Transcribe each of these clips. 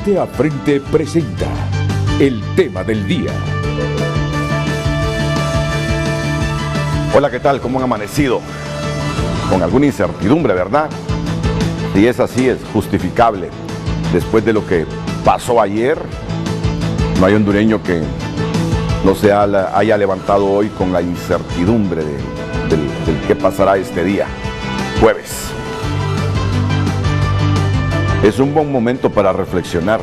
Frente a Frente presenta el tema del día. Hola, ¿qué tal? ¿Cómo han amanecido? Con alguna incertidumbre, ¿verdad? Si es así, es justificable. Después de lo que pasó ayer, no hay hondureño que no se haya levantado hoy con la incertidumbre del qué pasará este día, jueves. Es un buen momento para reflexionar.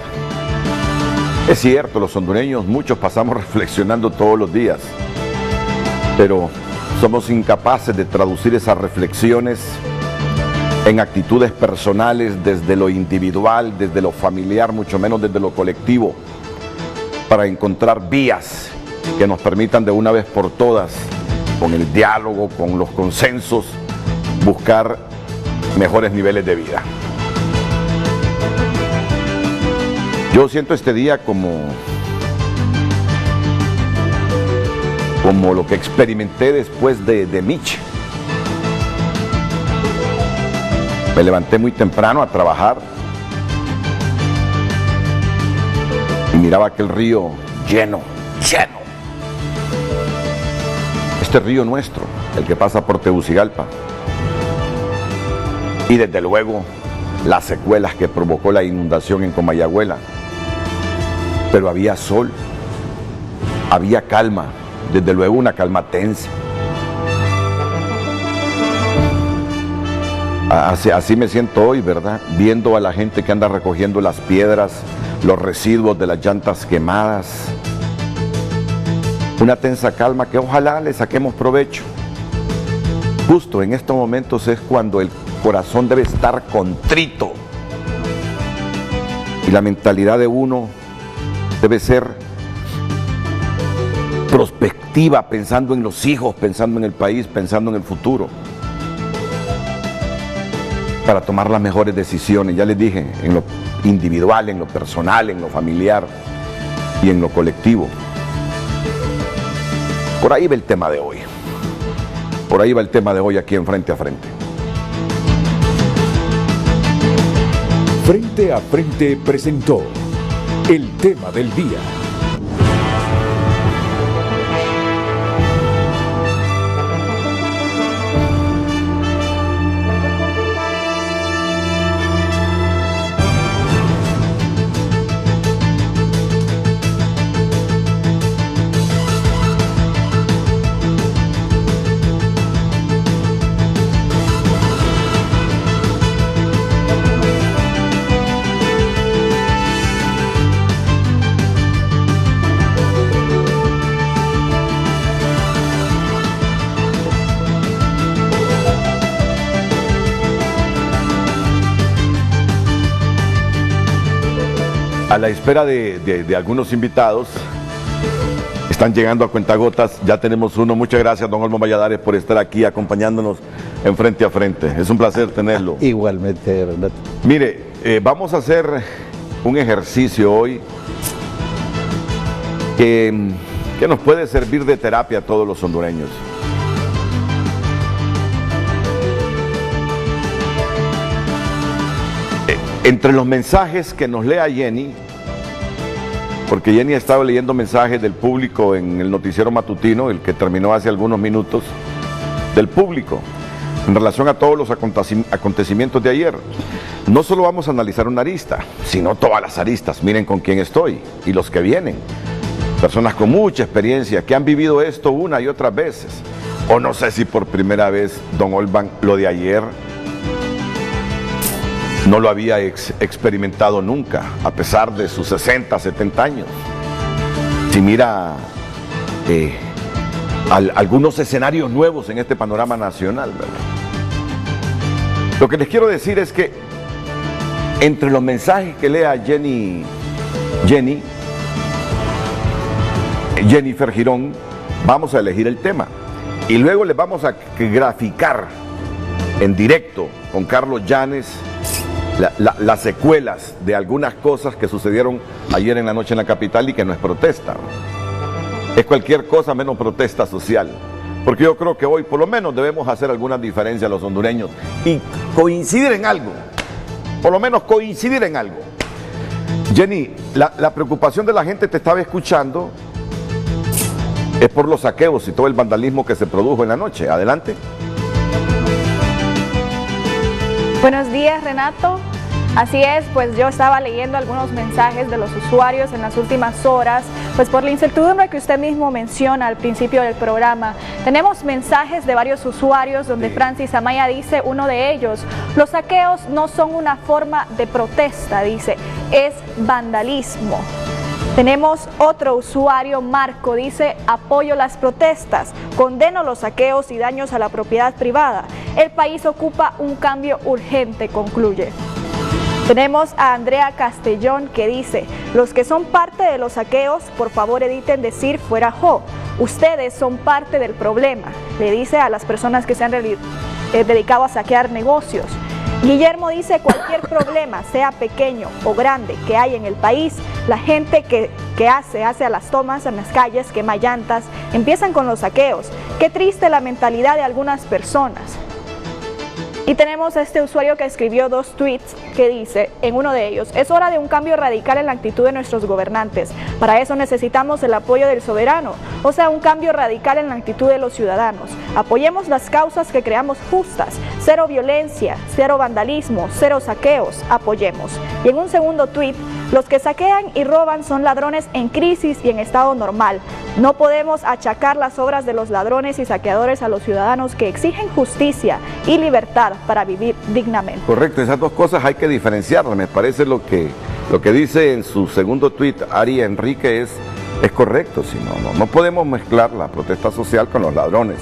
Es cierto, los hondureños, muchos pasamos reflexionando todos los días, pero somos incapaces de traducir esas reflexiones en actitudes personales desde lo individual, desde lo familiar, mucho menos desde lo colectivo, para encontrar vías que nos permitan de una vez por todas, con el diálogo, con los consensos, buscar mejores niveles de vida. Yo siento este día como lo que experimenté después de Mitch. Me levanté muy temprano a trabajar y miraba aquel río lleno. Este río nuestro, el que pasa por Tegucigalpa. Y desde luego las secuelas que provocó la inundación en Comayagüela. Pero había sol, había calma, desde luego una calma tensa. Así me siento hoy, ¿verdad? Viendo a la gente que anda recogiendo las piedras, los residuos de las llantas quemadas. Una tensa calma que ojalá le saquemos provecho. Justo en estos momentos es cuando el corazón debe estar contrito. Y la mentalidad de uno debe ser prospectiva, pensando en los hijos, pensando en el país, pensando en el futuro, para tomar las mejores decisiones, ya les dije, en lo individual, en lo personal, en lo familiar y en lo colectivo. Por ahí va el tema de hoy. Por ahí va el tema de hoy aquí en Frente a Frente. Frente a Frente presentó el tema del día. A la espera de algunos invitados, están llegando a cuentagotas, ya tenemos uno. Muchas gracias, don Olmo Valladares, por estar aquí acompañándonos en Frente a Frente. Es un placer tenerlo. Igualmente, Renato. Mire, vamos a hacer un ejercicio hoy que nos puede servir de terapia a todos los hondureños. Entre los mensajes que nos lea Jenny, porque Jenny ha estado leyendo mensajes del público en el noticiero matutino, el que terminó hace algunos minutos, del público, en relación a todos los acontecimientos de ayer. No solo vamos a analizar una arista, sino todas las aristas. Miren con quién estoy y los que vienen. Personas con mucha experiencia, que han vivido esto una y otras veces. O no sé si por primera vez, don Olvan, lo de ayer no lo había experimentado nunca, a pesar de sus 60, 70 años. Si mira algunos escenarios nuevos en este panorama nacional, ¿verdad? Lo que les quiero decir es que entre los mensajes que lea Jennifer Girón, vamos a elegir el tema y luego les vamos a graficar en directo con Carlos Llanes las secuelas de algunas cosas que sucedieron ayer en la noche en la capital y que no es protesta. Es cualquier cosa menos protesta social. Porque yo creo que hoy por lo menos debemos hacer algunas diferencias los hondureños y coincidir en algo. Por lo menos coincidir en algo. Jenny, la preocupación de la gente, te estaba escuchando, es por los saqueos y todo el vandalismo que se produjo en la noche. Adelante. Buenos días, Renato. Así es, pues yo estaba leyendo algunos mensajes de los usuarios en las últimas horas, pues por la incertidumbre que usted mismo menciona al principio del programa. Tenemos mensajes de varios usuarios donde Francis Amaya dice, uno de ellos, los saqueos no son una forma de protesta, dice, es vandalismo. Tenemos otro usuario, Marco, dice, apoyo las protestas, condeno los saqueos y daños a la propiedad privada. El país ocupa un cambio urgente, concluye. Tenemos a Andrea Castellón que dice, los que son parte de los saqueos, por favor eviten decir fuera Jo. Ustedes son parte del problema, le dice a las personas que se han dedicado a saquear negocios. Guillermo dice, cualquier problema, sea pequeño o grande, que hay en el país, la gente que hace a las tomas en las calles, quema llantas, empiezan con los saqueos. Qué triste la mentalidad de algunas personas. Y tenemos a este usuario que escribió 2 tweets que dice, en uno de ellos, es hora de un cambio radical en la actitud de nuestros gobernantes. Para eso necesitamos el apoyo del soberano, o sea, un cambio radical en la actitud de los ciudadanos. Apoyemos las causas que creamos justas, cero violencia, cero vandalismo, cero saqueos, apoyemos. Y en un segundo tweet, los que saquean y roban son ladrones en crisis y en estado normal. No podemos achacar las obras de los ladrones y saqueadores a los ciudadanos que exigen justicia y libertad para vivir dignamente. Correcto, esas dos cosas hay que diferenciarlas. Me parece lo que dice en su segundo tuit Ari Enrique es correcto. Si no podemos mezclar la protesta social con los ladrones,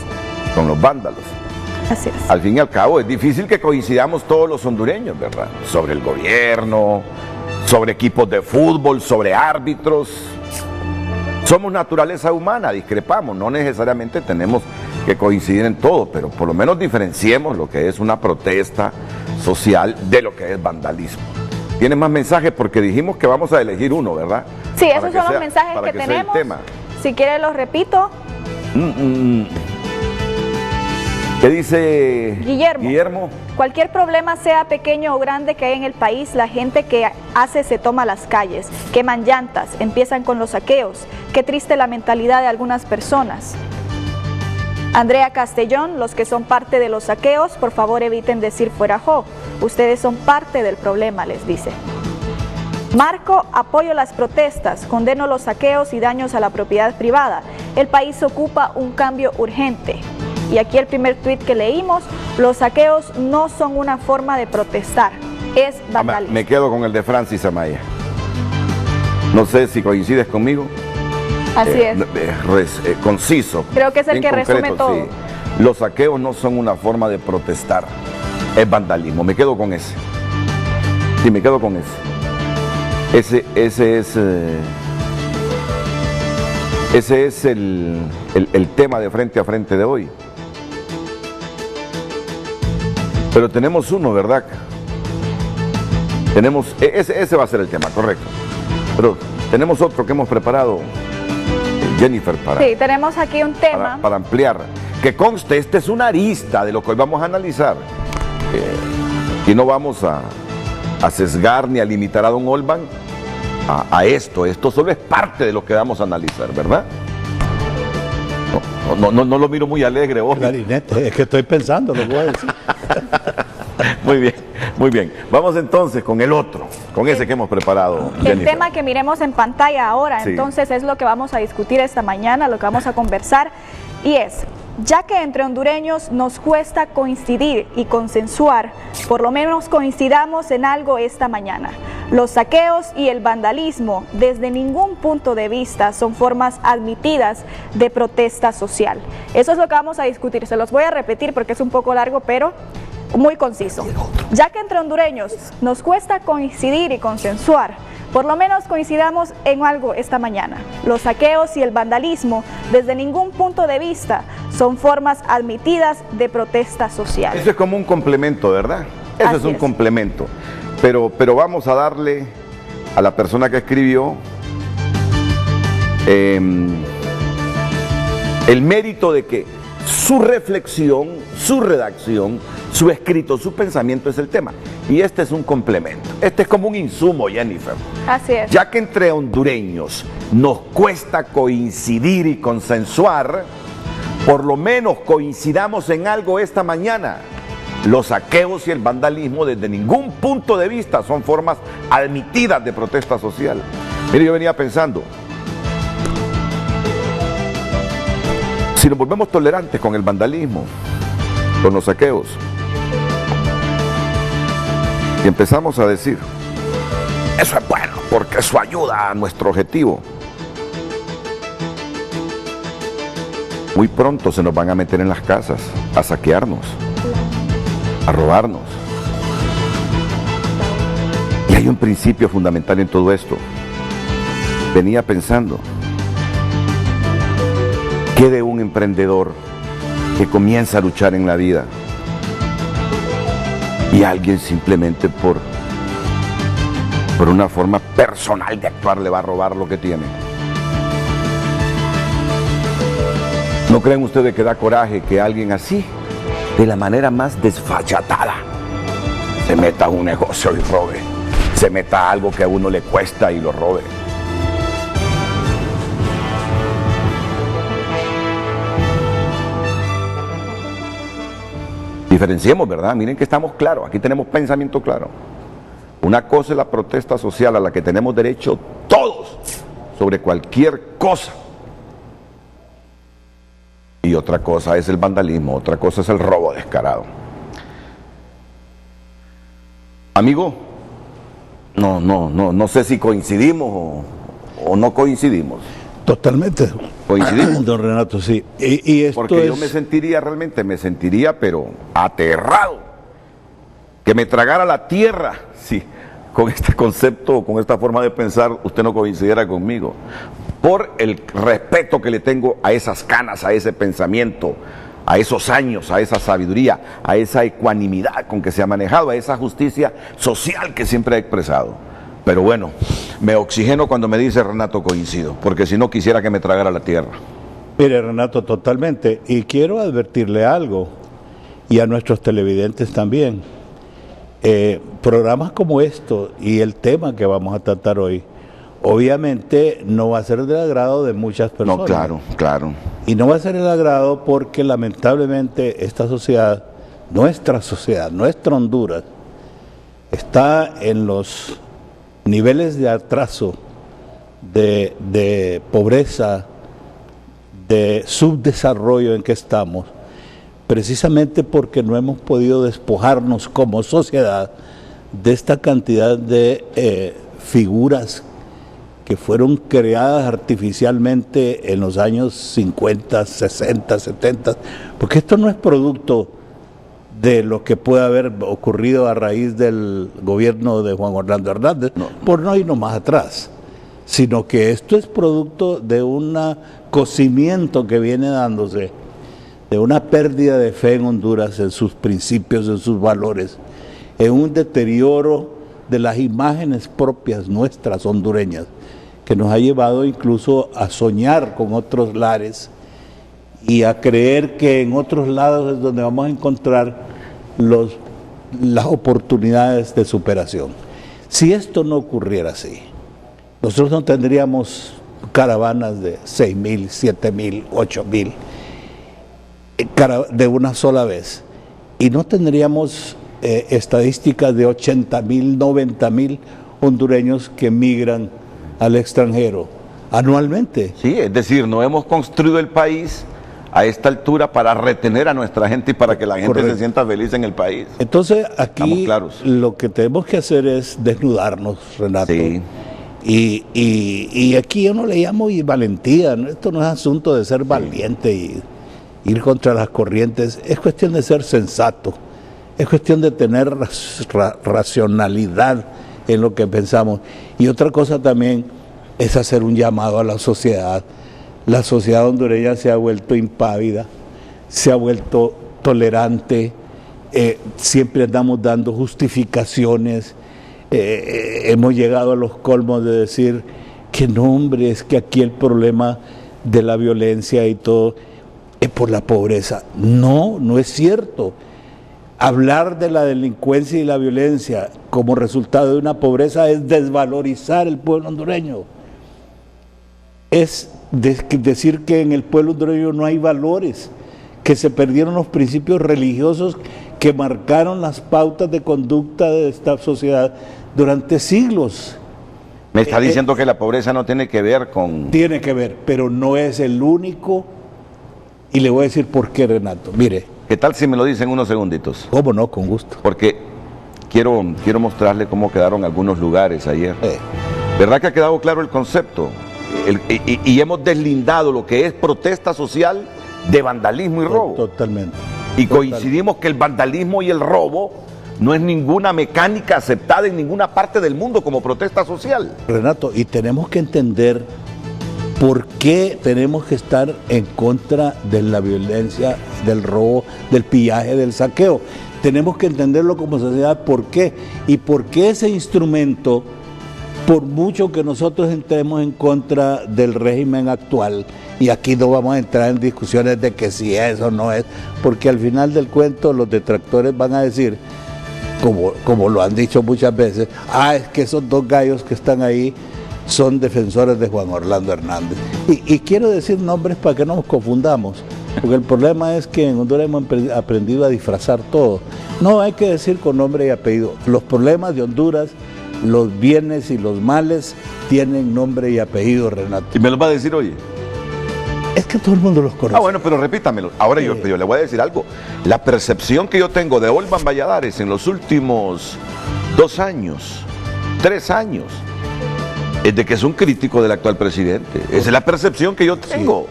con los vándalos. Así es. Al fin y al cabo es difícil que coincidamos todos los hondureños, ¿verdad? Sobre el gobierno, sobre equipos de fútbol, sobre árbitros. Somos naturaleza humana, discrepamos, no necesariamente tenemos que coincidir en todo, pero por lo menos diferenciemos lo que es una protesta social de lo que es vandalismo. ¿Tienes más mensajes? Porque dijimos que vamos a elegir uno, ¿verdad? Sí, esos son los mensajes que tenemos. Si quiere los repito. ¿Qué dice Guillermo? Cualquier problema, sea pequeño o grande, que hay en el país, la gente que se toma las calles, queman llantas, empiezan con los saqueos. Qué triste la mentalidad de algunas personas. Andrea Castellón, los que son parte de los saqueos, por favor eviten decir fuera Jo. Ustedes son parte del problema, les dice. Marco, apoyo las protestas, condeno los saqueos y daños a la propiedad privada. El país ocupa un cambio urgente. Y aquí el primer tuit que leímos, los saqueos no son una forma de protestar, es vandalismo. Me quedo con el de Francis Amaya. No sé si coincides conmigo. Así es. Conciso. Creo que es el que resume todo. Sí. Los saqueos no son una forma de protestar, es vandalismo. Me quedo con ese. Sí, me quedo con ese. Ese es el tema de frente a frente de hoy. Pero tenemos uno, ¿verdad? Ese va a ser el tema, correcto. Pero tenemos otro que hemos preparado, Jennifer, sí, tenemos aquí un tema para ampliar. Que conste, esta es una arista de lo que hoy vamos a analizar. Y no vamos a sesgar ni a limitar a don Olban a esto. Esto solo es parte de lo que vamos a analizar, ¿verdad? No lo miro muy alegre hoy. Clarinete, es que estoy pensando, lo voy a decir. Muy bien. Vamos entonces con el otro, con ese que hemos preparado, Jennifer. El tema que miremos en pantalla ahora, sí. Entonces es lo que vamos a discutir esta mañana, lo que vamos a conversar, y es, ya que entre hondureños nos cuesta coincidir y consensuar, por lo menos coincidamos en algo esta mañana. Los saqueos y el vandalismo, desde ningún punto de vista, son formas admitidas de protesta social. Eso es lo que vamos a discutir. Se los voy a repetir porque es un poco largo, pero muy conciso. Ya que entre hondureños nos cuesta coincidir y consensuar, por lo menos coincidamos en algo esta mañana. Los saqueos y el vandalismo, desde ningún punto de vista, son formas admitidas de protesta social. Eso es como un complemento, ¿verdad? Eso es un complemento. Pero vamos a darle a la persona que escribió el mérito de que su reflexión, su redacción, su escrito, su pensamiento es el tema. Y este es un complemento. Este es como un insumo, Jennifer. Así es. Ya que entre hondureños nos cuesta coincidir y consensuar, por lo menos coincidamos en algo esta mañana. Los saqueos y el vandalismo desde ningún punto de vista son formas admitidas de protesta social. Mire, yo venía pensando, si nos volvemos tolerantes con el vandalismo, con los saqueos, y empezamos a decir, eso es bueno porque eso ayuda a nuestro objetivo, muy pronto se nos van a meter en las casas, a saquearnos, a robarnos. Y hay un principio fundamental en todo esto. Venía pensando, ¿qué de un emprendedor que comienza a luchar en la vida y alguien simplemente por una forma personal de actuar le va a robar lo que tiene? ¿No creen ustedes que da coraje que alguien así, de la manera más desfachatada, se meta a un negocio y robe? Se meta a algo que a uno le cuesta y lo robe. Diferenciemos, ¿verdad? Miren que estamos claros, aquí tenemos pensamiento claro. Una cosa es la protesta social a la que tenemos derecho todos, sobre cualquier cosa. Y otra cosa es el vandalismo, otra cosa es el robo descarado. Amigo, no sé si coincidimos o no coincidimos. Totalmente. ¿Coincidimos? Don Renato, sí. Y esto Porque yo es... me sentiría pero aterrado, que me tragara la tierra, sí, con este concepto, con esta forma de pensar, usted no coincidiera conmigo, por el respeto que le tengo a esas canas, a ese pensamiento, a esos años, a esa sabiduría, a esa ecuanimidad con que se ha manejado, a esa justicia social que siempre ha expresado. Pero bueno, me oxigeno cuando me dice Renato coincido, porque si no quisiera que me tragara la tierra. Mire, Renato, totalmente. Y quiero advertirle algo, y a nuestros televidentes también. Programas como esto y el tema que vamos a tratar hoy, obviamente no va a ser del agrado de muchas personas. No, claro. Y no va a ser del agrado porque lamentablemente esta sociedad, nuestra Honduras, está en los niveles de atraso, de pobreza, de subdesarrollo en que estamos, precisamente porque no hemos podido despojarnos como sociedad de esta cantidad de figuras que fueron creadas artificialmente en los años 50, 60, 70, porque esto no es producto de lo que puede haber ocurrido a raíz del gobierno de Juan Orlando Hernández, por no irnos más atrás, sino que esto es producto de un cocimiento que viene dándose, de una pérdida de fe en Honduras, en sus principios, en sus valores, en un deterioro de las imágenes propias nuestras hondureñas, que nos ha llevado incluso a soñar con otros lares y a creer que en otros lados es donde vamos a encontrar las oportunidades de superación. Si esto no ocurriera así, nosotros no tendríamos caravanas de 6,000, 7,000, 8,000 de una sola vez, y no tendríamos estadísticas de 80,000, 90,000 hondureños que migran al extranjero anualmente. Sí, es decir, no hemos construido el país a esta altura para retener a nuestra gente y para que la gente Correcto. se sienta feliz en el país. Entonces aquí claros. lo que tenemos que hacer es desnudarnos, Renato. Sí. Y aquí yo no le llamo valentía, ¿no? Esto no es asunto de ser valiente y ir contra las corrientes, es cuestión de ser sensato, es cuestión de tener racionalidad en lo que pensamos. Y otra cosa también es hacer un llamado a la sociedad. La sociedad hondureña se ha vuelto impávida, se ha vuelto tolerante, siempre andamos dando justificaciones, hemos llegado a los colmos de decir que no, hombre, es que aquí el problema de la violencia y todo, es por la pobreza. No, no es cierto. Hablar de la delincuencia y la violencia como resultado de una pobreza es desvalorizar el pueblo hondureño. Es decir que en el pueblo hondureño no hay valores, que se perdieron los principios religiosos que marcaron las pautas de conducta de esta sociedad durante siglos. Me está diciendo que la pobreza no tiene que ver con... Tiene que ver, pero no es el único. Y le voy a decir por qué, Renato. Mire. ¿Qué tal si me lo dicen unos segunditos? ¿Cómo no? Con gusto. Porque quiero mostrarle cómo quedaron algunos lugares ayer. ¿Verdad que ha quedado claro el concepto? Y hemos deslindado lo que es protesta social de vandalismo y robo. Totalmente. Y coincidimos que el vandalismo y el robo no es ninguna mecánica aceptada en ninguna parte del mundo como protesta social. Renato, y tenemos que entender por qué tenemos que estar en contra de la violencia, del robo, del pillaje, del saqueo. Tenemos que entenderlo como sociedad, ¿por qué? Y por qué ese instrumento, por mucho que nosotros entremos en contra del régimen actual, y aquí no vamos a entrar en discusiones de que si es o no es, porque al final del cuento los detractores van a decir, como lo han dicho muchas veces, es que esos dos gallos que están ahí son defensores de Juan Orlando Hernández. Y quiero decir nombres para que no nos confundamos, porque el problema es que en Honduras hemos aprendido a disfrazar todo. No, hay que decir con nombre y apellido. Los problemas de Honduras, los bienes y los males tienen nombre y apellido, Renato. ¿Y me lo va a decir, oye? Es que todo el mundo los conoce. Bueno, pero repítamelo. Ahora yo le voy a decir algo. La percepción que yo tengo de Olvan Valladares en los últimos 2 años, 3 años, es de que es un crítico del actual presidente. Esa es la percepción que yo tengo.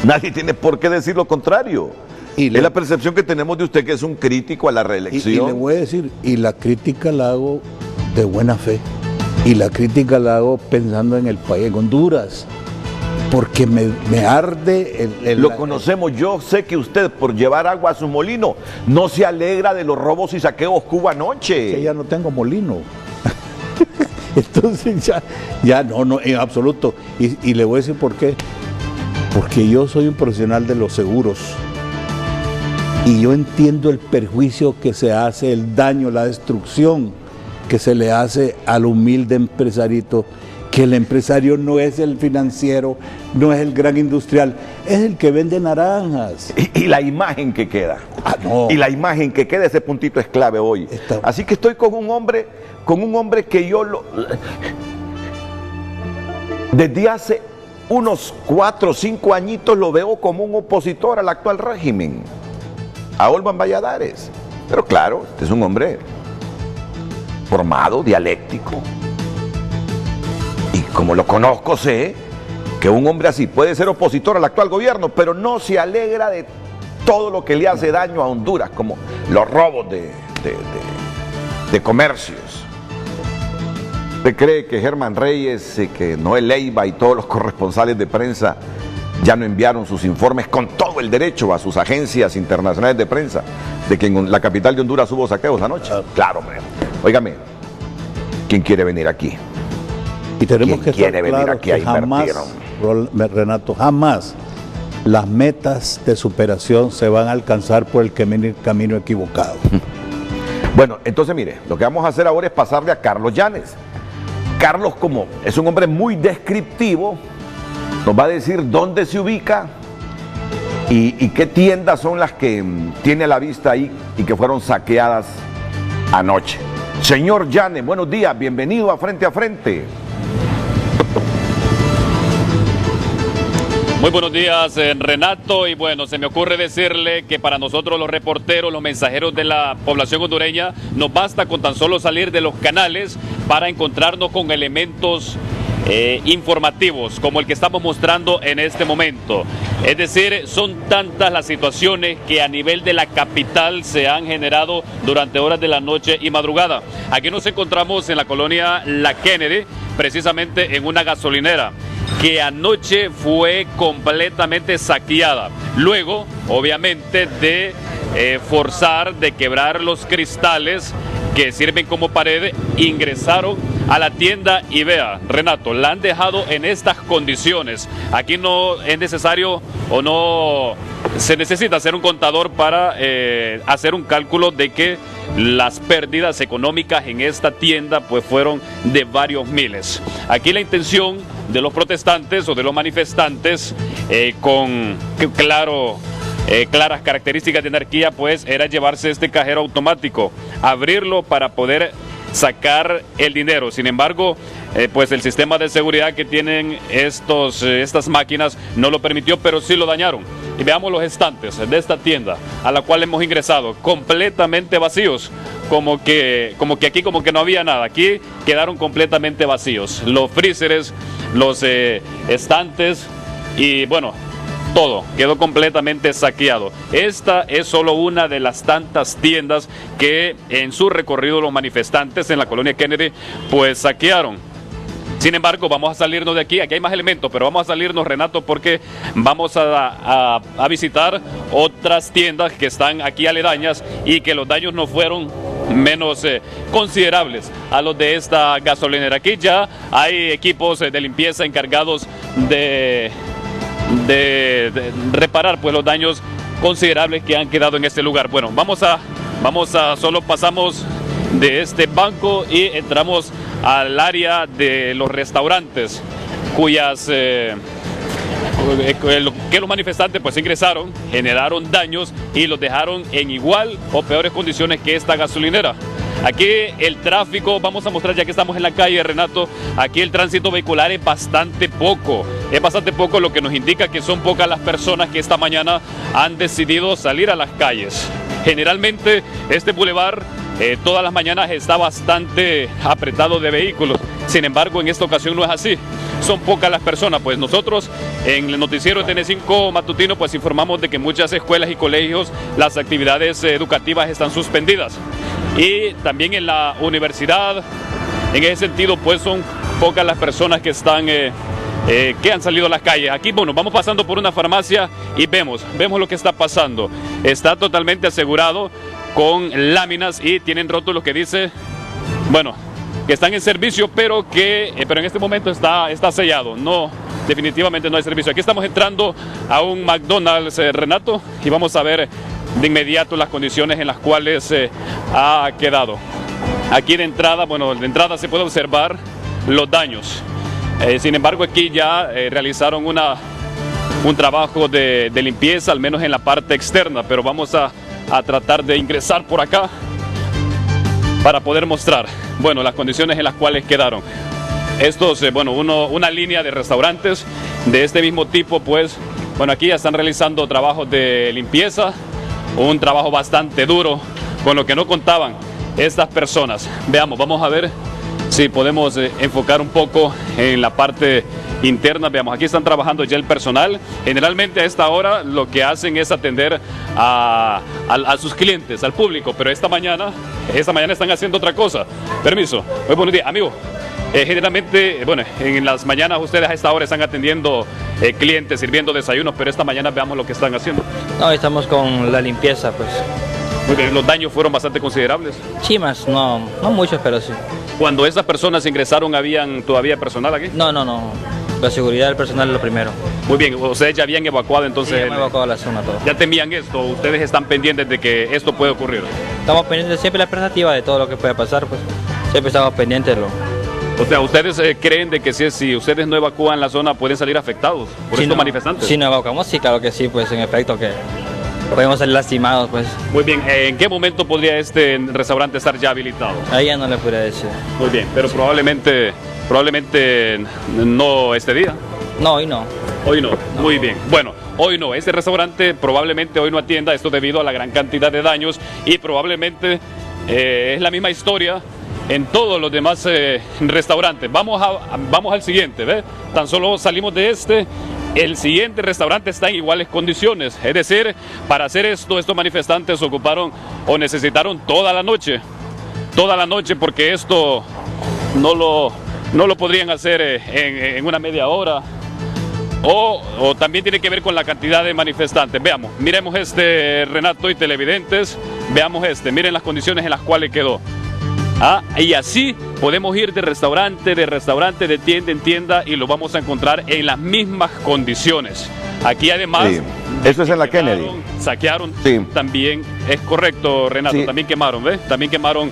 Sí. Nadie tiene por qué decir lo contrario. Es la percepción que tenemos de usted, que es un crítico a la reelección. Y le voy a decir, y la crítica la hago de buena fe. Y la crítica la hago pensando en el país, en Honduras. Porque me arde Lo conocemos, yo sé que usted por llevar agua a su molino no se alegra de los robos y saqueos que hubo anoche. Que ya no tengo molino. Entonces ya no, en absoluto. Y le voy a decir por qué. Porque yo soy un profesional de los seguros. Y yo entiendo el perjuicio que se hace, el daño, la destrucción que se le hace al humilde empresarito. Que el empresario no es el financiero, no es el gran industrial, es el que vende naranjas. Y la imagen que queda. No. Y la imagen que queda, ese puntito es clave hoy. Así que estoy con un hombre que yo desde hace unos 4 o 5 añitos lo veo como un opositor al actual régimen, a Olvan Valladares. Pero claro, este es un hombre formado, dialéctico. Y como lo conozco, sé que un hombre así puede ser opositor al actual gobierno, pero no se alegra de todo lo que le hace daño a Honduras, como los robos de comercios. ¿Usted cree que Germán Reyes, que Noel Leiva y todos los corresponsales de prensa ya no enviaron sus informes con todo el derecho a sus agencias internacionales de prensa de que en la capital de Honduras hubo saqueos anoche? Claro, hombre. Óigame, ¿quién quiere venir aquí? Y tenemos que quiere venir aquí a invertir? Renato, jamás las metas de superación se van a alcanzar por el camino equivocado. Bueno, entonces mire, lo que vamos a hacer ahora es pasarle a Carlos Llanes. Carlos, como es un hombre muy descriptivo, nos va a decir dónde se ubica y qué tiendas son las que tiene a la vista ahí y que fueron saqueadas anoche. Señor Llanes, buenos días, bienvenido a Frente a Frente. Muy buenos días, Renato, y bueno, se me ocurre decirle que para nosotros los reporteros, los mensajeros de la población hondureña, nos basta con tan solo salir de los canales para encontrarnos con elementos informativos como el que estamos mostrando en este momento. Es decir, son tantas las situaciones que a nivel de la capital se han generado durante horas de la noche y madrugada. Aquí nos encontramos en la colonia La Kennedy, precisamente en una gasolinera que anoche fue completamente saqueada. Luego, obviamente, de forzar, de quebrar los cristales que sirven como pared, ingresaron a la tienda y vea, Renato, la han dejado en estas condiciones. Aquí no es necesario o no se necesita hacer un contador para hacer un cálculo de que las pérdidas económicas en esta tienda pues fueron de varios miles. Aquí la intención de los protestantes o de los manifestantes con claras características de anarquía pues era llevarse este cajero automático, abrirlo para poder sacar el dinero. Sin embargo, pues el sistema de seguridad que tienen estas máquinas no lo permitió, pero sí lo dañaron. Y veamos los estantes de esta tienda a la cual hemos ingresado, completamente vacíos, como que aquí como que no había nada. Aquí quedaron completamente vacíos, los freezers, los estantes y bueno, todo quedó completamente saqueado. Esta es solo una de las tantas tiendas que en su recorrido los manifestantes en la colonia Kennedy pues saquearon. Sin embargo, vamos a salirnos de aquí. Aquí hay más elementos, pero vamos a salirnos, Renato, porque vamos a visitar otras tiendas que están aquí aledañas y que los daños no fueron menos considerables a los de esta gasolinera. Aquí ya hay equipos de limpieza encargados de reparar pues los daños considerables que han quedado en este lugar. Bueno, solo pasamos de este banco y entramos al área de los restaurantes que los manifestantes pues ingresaron, generaron daños y los dejaron en igual o peores condiciones que esta gasolinera. Aquí el tráfico, vamos a mostrar ya que estamos en la calle, Renato, aquí el tránsito vehicular es bastante poco, lo que nos indica que son pocas las personas que esta mañana han decidido salir a las calles. Generalmente este bulevar todas las mañanas está bastante apretado de vehículos, sin embargo en esta ocasión no es así, son pocas las personas. Pues nosotros en el noticiero TN5 matutino pues informamos de que muchas escuelas y colegios las actividades educativas están suspendidas y también en la universidad, en ese sentido pues son pocas las personas que están que han salido a las calles. Aquí, bueno, vamos pasando por una farmacia y vemos lo que está pasando. Está totalmente asegurado con láminas y tienen rótulos que dice, bueno, que están en servicio, pero en este momento está sellado. No, definitivamente no hay servicio. Aquí estamos entrando a un McDonald's, Renato, y vamos a ver de inmediato las condiciones en las cuales ha quedado. Aquí de entrada se puede observar los daños. Sin embargo, aquí ya realizaron un trabajo de limpieza, al menos en la parte externa, pero vamos a tratar de ingresar por acá para poder mostrar, bueno, las condiciones en las cuales quedaron. Una línea de restaurantes de este mismo tipo, pues, bueno, aquí ya están realizando trabajos de limpieza, un trabajo bastante duro, con lo que no contaban estas personas. Vamos a ver si podemos enfocar un poco en la parte interna. Veamos, aquí están trabajando ya el personal. Generalmente a esta hora lo que hacen es atender a sus clientes, al público, pero esta mañana están haciendo otra cosa. Permiso. Muy buenos días, amigo. Generalmente, en las mañanas ustedes a esta hora están atendiendo clientes, sirviendo desayunos, pero esta mañana veamos lo que están haciendo. No, estamos con la limpieza, pues. Muy bien, los daños fueron bastante considerables. Sí, no muchos, pero sí. Cuando esas personas ingresaron, ¿habían todavía personal aquí? No. La seguridad del personal es lo primero. Muy bien, ustedes ya habían evacuado entonces. Sí, hemos evacuado la zona todo. ¿Ya temían esto? ¿Ustedes están pendientes de que esto puede ocurrir? Estamos pendientes siempre la expectativa de todo lo que pueda pasar, pues. Siempre estamos pendientes de lo. O sea, ¿ustedes creen de que si ustedes no evacúan la zona pueden salir afectados por estos manifestantes? Si no evacuamos, sí, claro que sí, pues en efecto que podemos ser lastimados, pues. Muy bien, ¿en qué momento podría este restaurante estar ya habilitado? Ahí ya no le podría decir. Muy bien, pero sí. probablemente no este día. No, hoy no. Hoy no, muy bien. Bueno, hoy no, este restaurante probablemente hoy no atienda, esto debido a la gran cantidad de daños y probablemente es la misma historia en todos los demás restaurantes. Vamos al siguiente, ¿ves? Tan solo salimos de el siguiente restaurante está en iguales condiciones, es decir, para hacer esto, estos manifestantes ocuparon o necesitaron toda la noche porque esto no lo podrían hacer en una media hora o también tiene que ver con la cantidad de manifestantes. Miremos Renato y televidentes, veamos miren las condiciones en las cuales quedó. Y así podemos ir de restaurante, de tienda en tienda y lo vamos a encontrar en las mismas condiciones. Aquí además... Sí. Eso es en la Kennedy. Saquearon, Sí. también, es correcto, Renato, Sí. también quemaron, ¿ves? También quemaron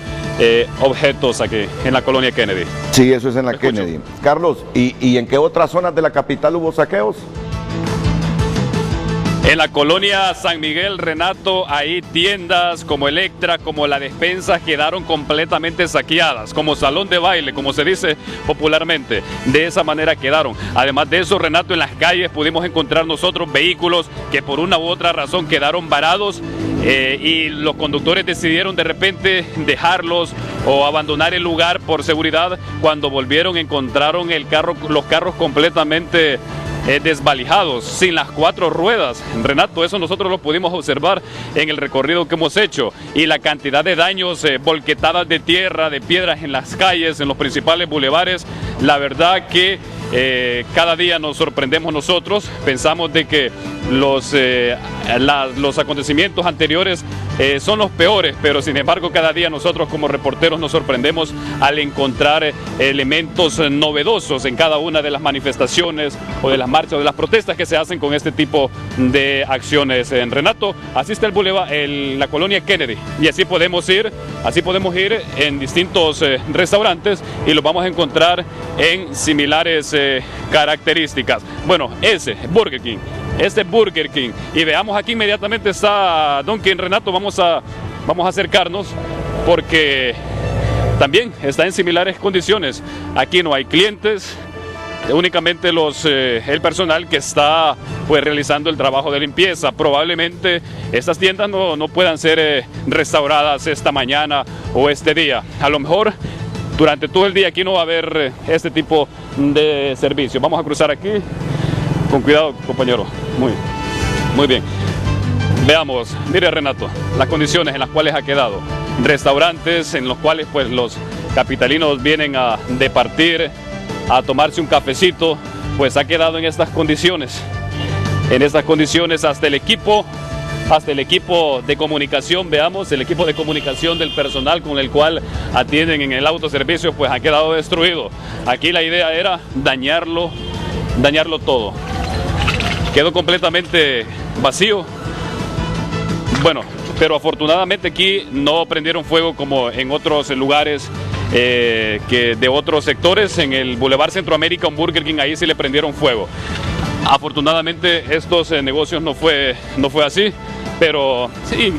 objetos aquí en la colonia Kennedy. Sí, eso es en la Te escucho. Kennedy. Carlos, ¿y en qué otras zonas de la capital hubo saqueos? En la colonia San Miguel, Renato, ahí tiendas como Electra, como La Despensa quedaron completamente saqueadas, como salón de baile, como se dice popularmente. De esa manera quedaron. Además de eso, Renato, en las calles pudimos encontrar nosotros vehículos que por una u otra razón quedaron varados y los conductores decidieron de repente dejarlos o abandonar el lugar por seguridad. Cuando volvieron encontraron los carros completamente desvalijados, sin las 4 ruedas. Renato, eso nosotros lo pudimos observar en el recorrido que hemos hecho, y la cantidad de daños, volquetadas de tierra, de piedras en las calles, en los principales bulevares. La verdad que cada día nos sorprendemos nosotros, pensamos de que los acontecimientos anteriores son los peores, pero sin embargo cada día nosotros como reporteros nos sorprendemos al encontrar elementos novedosos en cada una de las manifestaciones o de las marchas o de las protestas que se hacen con este tipo de acciones. En Renato, así está el bulevar, la colonia Kennedy, y así podemos ir en distintos restaurantes y los vamos a encontrar en similares características. Bueno, ese Burger King. Este es Burger King. Y veamos, aquí inmediatamente está Dunkin'. Renato, vamos a acercarnos porque también está en similares condiciones. Aquí no hay clientes, únicamente el personal que está pues realizando el trabajo de limpieza. Probablemente estas tiendas no puedan ser restauradas esta mañana o este día. A lo mejor durante todo el día aquí no va a haber este tipo de servicio. Vamos a cruzar aquí. Con cuidado, compañero. Muy bien. Veamos, mire Renato, las condiciones en las cuales ha quedado. Restaurantes en los cuales pues los capitalinos vienen a departir, a tomarse un cafecito, pues ha quedado en estas condiciones. En estas condiciones hasta el equipo de comunicación, veamos, el equipo de comunicación del personal con el cual atienden en el autoservicio, pues ha quedado destruido. Aquí la idea era dañarlo todo. Quedó completamente vacío. Bueno, pero afortunadamente aquí no prendieron fuego como en otros lugares que de otros sectores. En el Boulevard Centroamérica, un Burger King, ahí sí le prendieron fuego. Afortunadamente estos negocios no fue así, pero sí,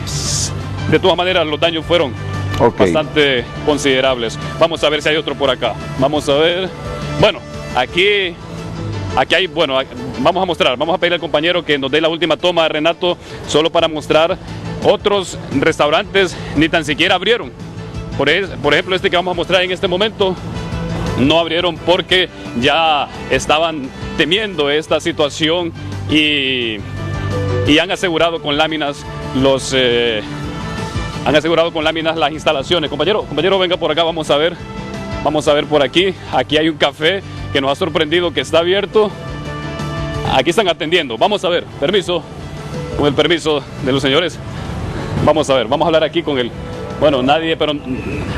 de todas maneras los daños fueron bastante considerables. Vamos a ver si hay otro por acá. Vamos a ver. Bueno, aquí hay, bueno, vamos a pedir al compañero que nos dé la última toma, Renato, solo para mostrar otros restaurantes ni tan siquiera abrieron. Por ejemplo, este que vamos a mostrar en este momento, no abrieron porque ya estaban temiendo esta situación y han asegurado con láminas las instalaciones. Compañero, venga por acá, vamos a ver por aquí. Aquí hay un café que nos ha sorprendido que está abierto. Aquí están atendiendo. Vamos a ver, permiso, con el permiso de los señores. Vamos a ver, vamos a hablar aquí con el... Bueno, nadie, pero...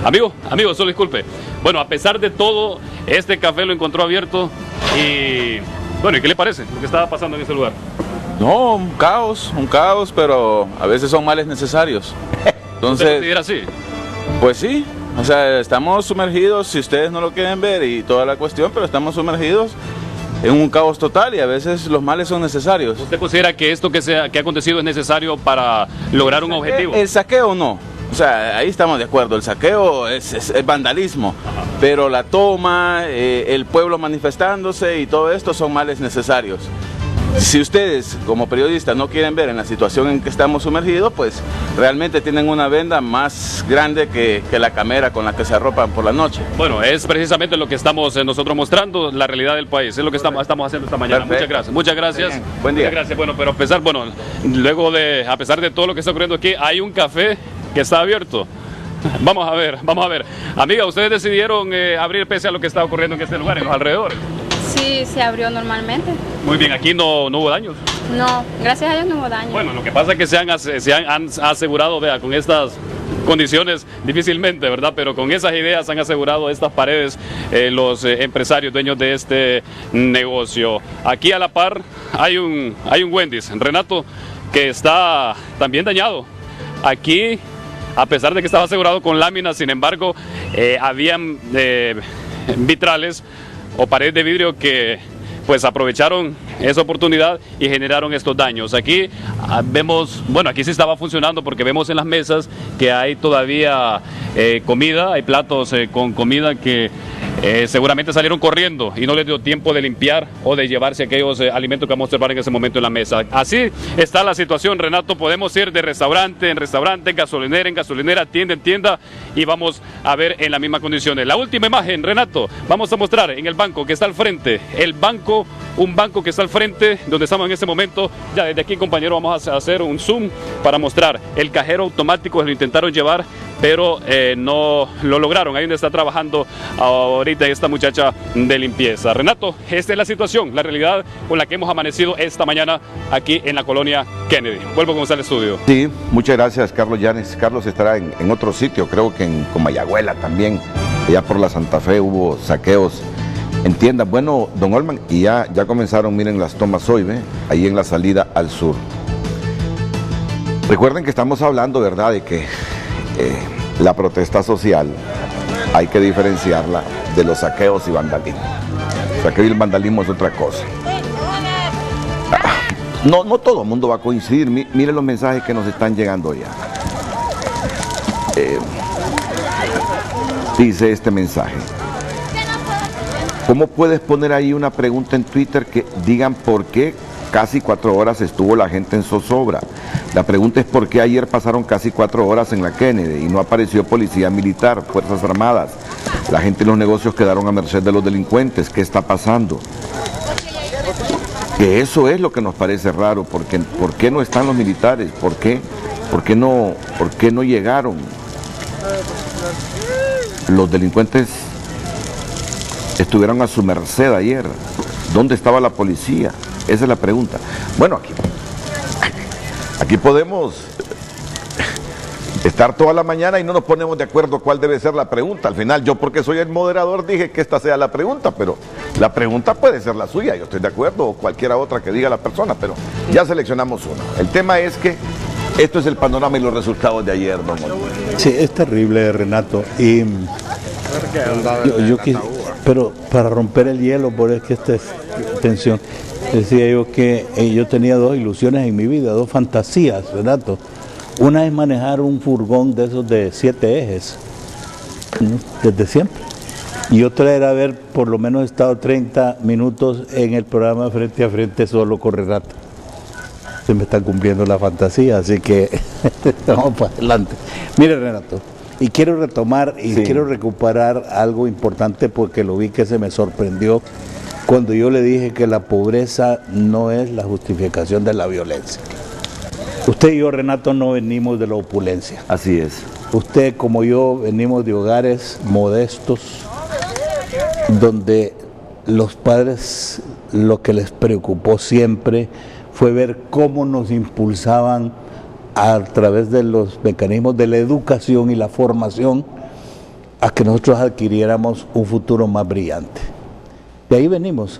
Amigo, solo disculpe. Bueno, a pesar de todo, este café lo encontró abierto y... Bueno, ¿y qué le parece lo que estaba pasando en este lugar? No, un caos, pero a veces son males necesarios. Entonces, ¿usted considera así? Pues sí, o sea, estamos sumergidos, si ustedes no lo quieren ver y toda la cuestión, pero estamos sumergidos en un caos total y a veces los males son necesarios. ¿Usted considera que esto que ha acontecido es necesario para lograr un objetivo? El saqueo no. O sea, ahí estamos de acuerdo, el saqueo es vandalismo, pero la toma, el pueblo manifestándose y todo esto son males necesarios. Si ustedes como periodistas no quieren ver en la situación en que estamos sumergidos, pues realmente tienen una venda más grande que la cámara con la que se arropan por la noche. Bueno, es precisamente lo que estamos nosotros mostrando, la realidad del país, es lo que estamos haciendo esta mañana. Perfecto. Muchas gracias. Bien. Buen día. Muchas gracias. Bueno, pero a pesar de todo lo que está ocurriendo aquí, hay un café que está abierto. Vamos a ver. Amiga, ¿ustedes decidieron abrir pese a lo que está ocurriendo en este lugar, en los alrededores? Sí, se abrió normalmente. Muy bien, aquí no hubo daños. No, gracias a Dios no hubo daño. Bueno, lo que pasa es que se han asegurado, vea, con estas condiciones difícilmente, ¿verdad? Pero con esas ideas han asegurado estas paredes los empresarios dueños de este negocio. Aquí a la par hay un Wendy's, Renato, que está también dañado. Aquí, a pesar de que estaba asegurado con láminas, sin embargo, habían vitrales o paredes de vidrio que pues aprovecharon esa oportunidad y generaron estos daños. Aquí vemos, bueno, aquí sí estaba funcionando porque vemos en las mesas que hay todavía comida, hay platos con comida que seguramente salieron corriendo y no les dio tiempo de limpiar o de llevarse aquellos alimentos que vamos a observar en ese momento en la mesa. Así está la situación, Renato. Podemos ir de restaurante en restaurante, en gasolinera, tienda en tienda, y vamos a ver en las mismas condiciones. La última imagen, Renato, vamos a mostrar en el banco que está al frente, un banco que está al frente donde estamos en este momento. Ya desde aquí, compañero, vamos a hacer un zoom para mostrar el cajero automático. Lo intentaron llevar, pero no lo lograron. Ahí donde está trabajando ahorita esta muchacha de limpieza. Renato, esta es la situación, la realidad con la que hemos amanecido esta mañana aquí en la colonia Kennedy. Vuelvo con usted al estudio. Sí, muchas gracias, Carlos Llanes. Carlos estará en otro sitio, creo que en Comayagüela también. Allá por la Santa Fe hubo saqueos en tiendas. Bueno, don Olman, y ya comenzaron, miren, las tomas hoy, ¿ve? Ahí en la salida al sur. Recuerden que estamos hablando, ¿verdad?, de que la protesta social hay que diferenciarla de los saqueos y vandalismo. Saqueo y el vandalismo es otra cosa. No todo el mundo va a coincidir. Miren los mensajes que nos están llegando ya. Dice este mensaje: ¿cómo puedes poner ahí una pregunta en Twitter que digan por qué casi 4 horas estuvo la gente en zozobra? La pregunta es por qué ayer pasaron casi 4 horas en la Kennedy y no apareció policía militar, fuerzas armadas. La gente en los negocios quedaron a merced de los delincuentes. ¿Qué está pasando? Que eso es lo que nos parece raro, porque ¿por qué no están los militares? ¿Por qué no llegaron? Los delincuentes estuvieron a su merced ayer. ¿Dónde estaba la policía? Esa es la pregunta. Bueno, aquí podemos estar toda la mañana y no nos ponemos de acuerdo cuál debe ser la pregunta. Al final, yo, porque soy el moderador, dije que esta sea la pregunta, pero la pregunta puede ser la suya, yo estoy de acuerdo, o cualquiera otra que diga la persona, pero ya seleccionamos una. El tema es que esto es el panorama y los resultados de ayer, don Olman. Sí, es terrible, Renato. Y pero para romper el hielo, por es que esta es tensión, decía yo que yo tenía 2 ilusiones en mi vida, 2 fantasías, Renato. Una es manejar un furgón de esos de 7 ejes, ¿no?, desde siempre. Y otra era haber por lo menos estado 30 minutos en el programa Frente a Frente solo con Renato. Se me está cumpliendo la fantasía, así que vamos para adelante. Mire, Renato, y quiero retomar y quiero recuperar algo importante porque lo vi que se me sorprendió cuando yo le dije que la pobreza no es la justificación de la violencia. Usted y yo, Renato, no venimos de la opulencia. Así es. Usted como yo venimos de hogares modestos donde los padres lo que les preocupó siempre fue ver cómo nos impulsaban a través de los mecanismos de la educación y la formación a que nosotros adquiriéramos un futuro más brillante. De ahí venimos.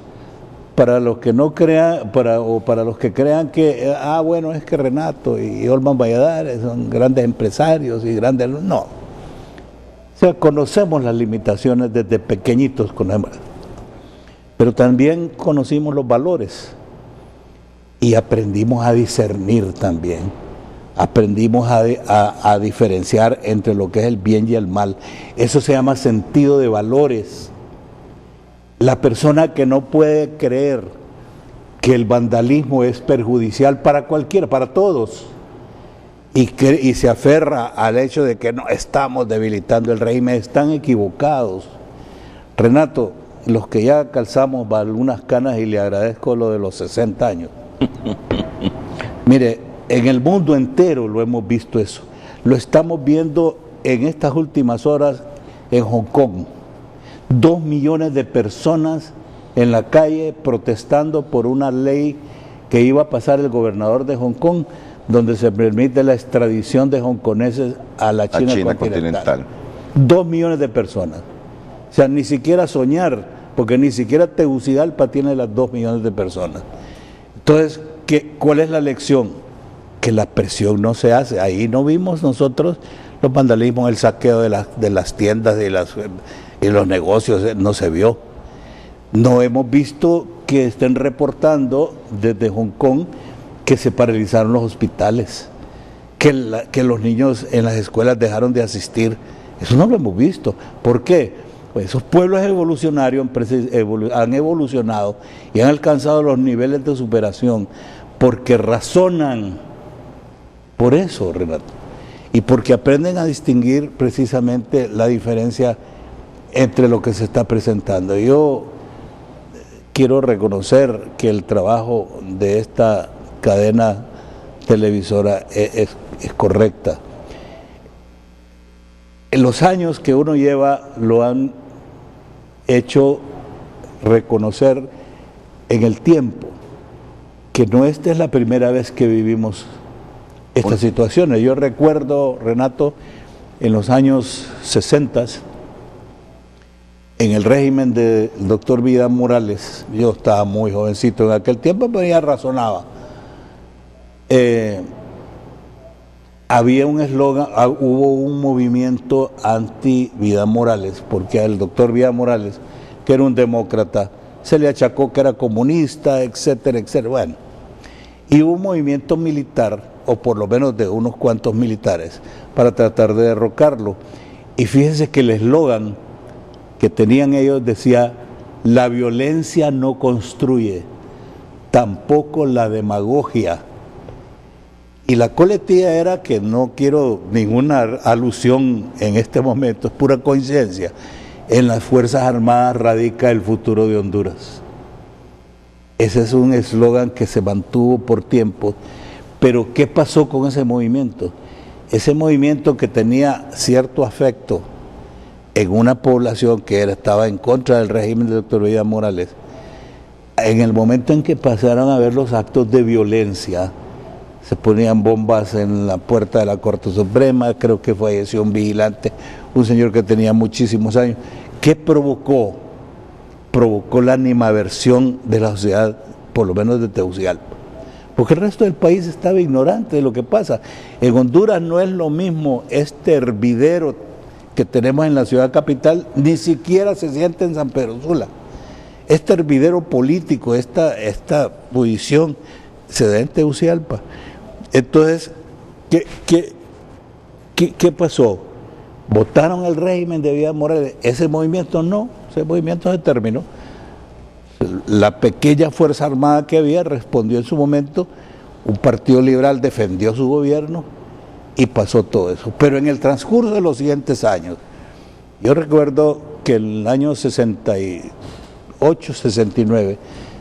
Para los que no crean, para los que crean que, bueno, es que Renato y Olman Valladares son grandes empresarios y grandes... No. O sea, conocemos las limitaciones desde pequeñitos, pero también conocimos los valores y aprendimos a discernir también. Aprendimos a diferenciar entre lo que es el bien y el mal. Eso se llama sentido de valores. La persona que no puede creer que el vandalismo es perjudicial para cualquiera, para todos, y se aferra al hecho de que no estamos debilitando el régimen, están equivocados. Renato, los que ya calzamos algunas canas, y le agradezco lo de los 60 años. Mire, en el mundo entero lo hemos visto eso. Lo estamos viendo en estas últimas horas en Hong Kong. 2 millones de personas en la calle protestando por una ley que iba a pasar el gobernador de Hong Kong donde se permite la extradición de hongkoneses a la China, continental. 2 millones de personas. O sea, ni siquiera soñar, porque ni siquiera Tegucigalpa tiene las 2 millones de personas. Entonces, ¿cuál es la lección? Que la presión no se hace. Ahí no vimos nosotros los vandalismos, el saqueo de las tiendas y los negocios, no se vio. No hemos visto que estén reportando desde Hong Kong que se paralizaron los hospitales, que los niños en las escuelas dejaron de asistir. Eso no lo hemos visto. ¿Por qué? Pues esos pueblos evolucionarios han evolucionado y han alcanzado los niveles de superación porque razonan. Por eso, Renato. Y porque aprenden a distinguir precisamente la diferencia entre lo que se está presentando. Yo quiero reconocer que el trabajo de esta cadena televisora es correcta. En los años que uno lleva lo han hecho reconocer en el tiempo que no esta es la primera vez que vivimos estas situaciones. Yo recuerdo, Renato, en los años 60, en el régimen del doctor Vidal Morales, yo estaba muy jovencito en aquel tiempo, pero ya razonaba. Había un eslogan, hubo un movimiento anti-Vidal Morales, porque al doctor Vidal Morales, que era un demócrata, se le achacó que era comunista, etcétera, etcétera. Bueno, y hubo un movimiento militar, o por lo menos de unos cuantos militares, para tratar de derrocarlo. Y fíjense que el eslogan que tenían ellos decía: la violencia no construye, tampoco la demagogia. Y la coletilla era, que no quiero ninguna alusión en este momento, es pura coincidencia: en las Fuerzas Armadas radica el futuro de Honduras. Ese es un eslogan que se mantuvo por tiempo. Pero ¿qué pasó con ese movimiento? Ese movimiento que tenía cierto afecto en una población que estaba en contra del régimen del doctor Vidal Morales, en el momento en que pasaron a ver los actos de violencia, se ponían bombas en la puerta de la Corte Suprema, creo que falleció un vigilante, un señor que tenía muchísimos años. ¿Qué provocó? Provocó la animadversión de la sociedad, por lo menos de Tegucigalpa. Porque el resto del país estaba ignorante de lo que pasa. En Honduras no es lo mismo este hervidero que tenemos en la ciudad capital, ni siquiera se siente en San Pedro Sula. Este hervidero político, esta posición se da en Tegucigalpa. Entonces, ¿qué pasó? ¿Votaron el régimen de Vidal Morales? Ese movimiento no, ese movimiento se terminó. La pequeña Fuerza Armada que había respondió en su momento, un partido liberal defendió su gobierno y pasó todo eso. Pero en el transcurso de los siguientes años, yo recuerdo que en el año 68, 69,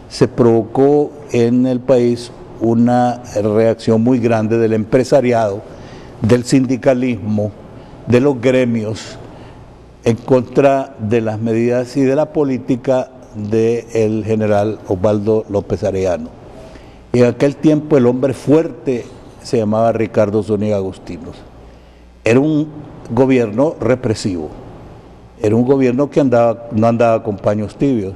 se provocó en el país una reacción muy grande del empresariado, del sindicalismo, de los gremios, en contra de las medidas y de la política del general Osvaldo López Arellano. Y en aquel tiempo el hombre fuerte se llamaba Ricardo Zúñiga Agustinos. Era un gobierno represivo, era un gobierno que no andaba con paños tibios.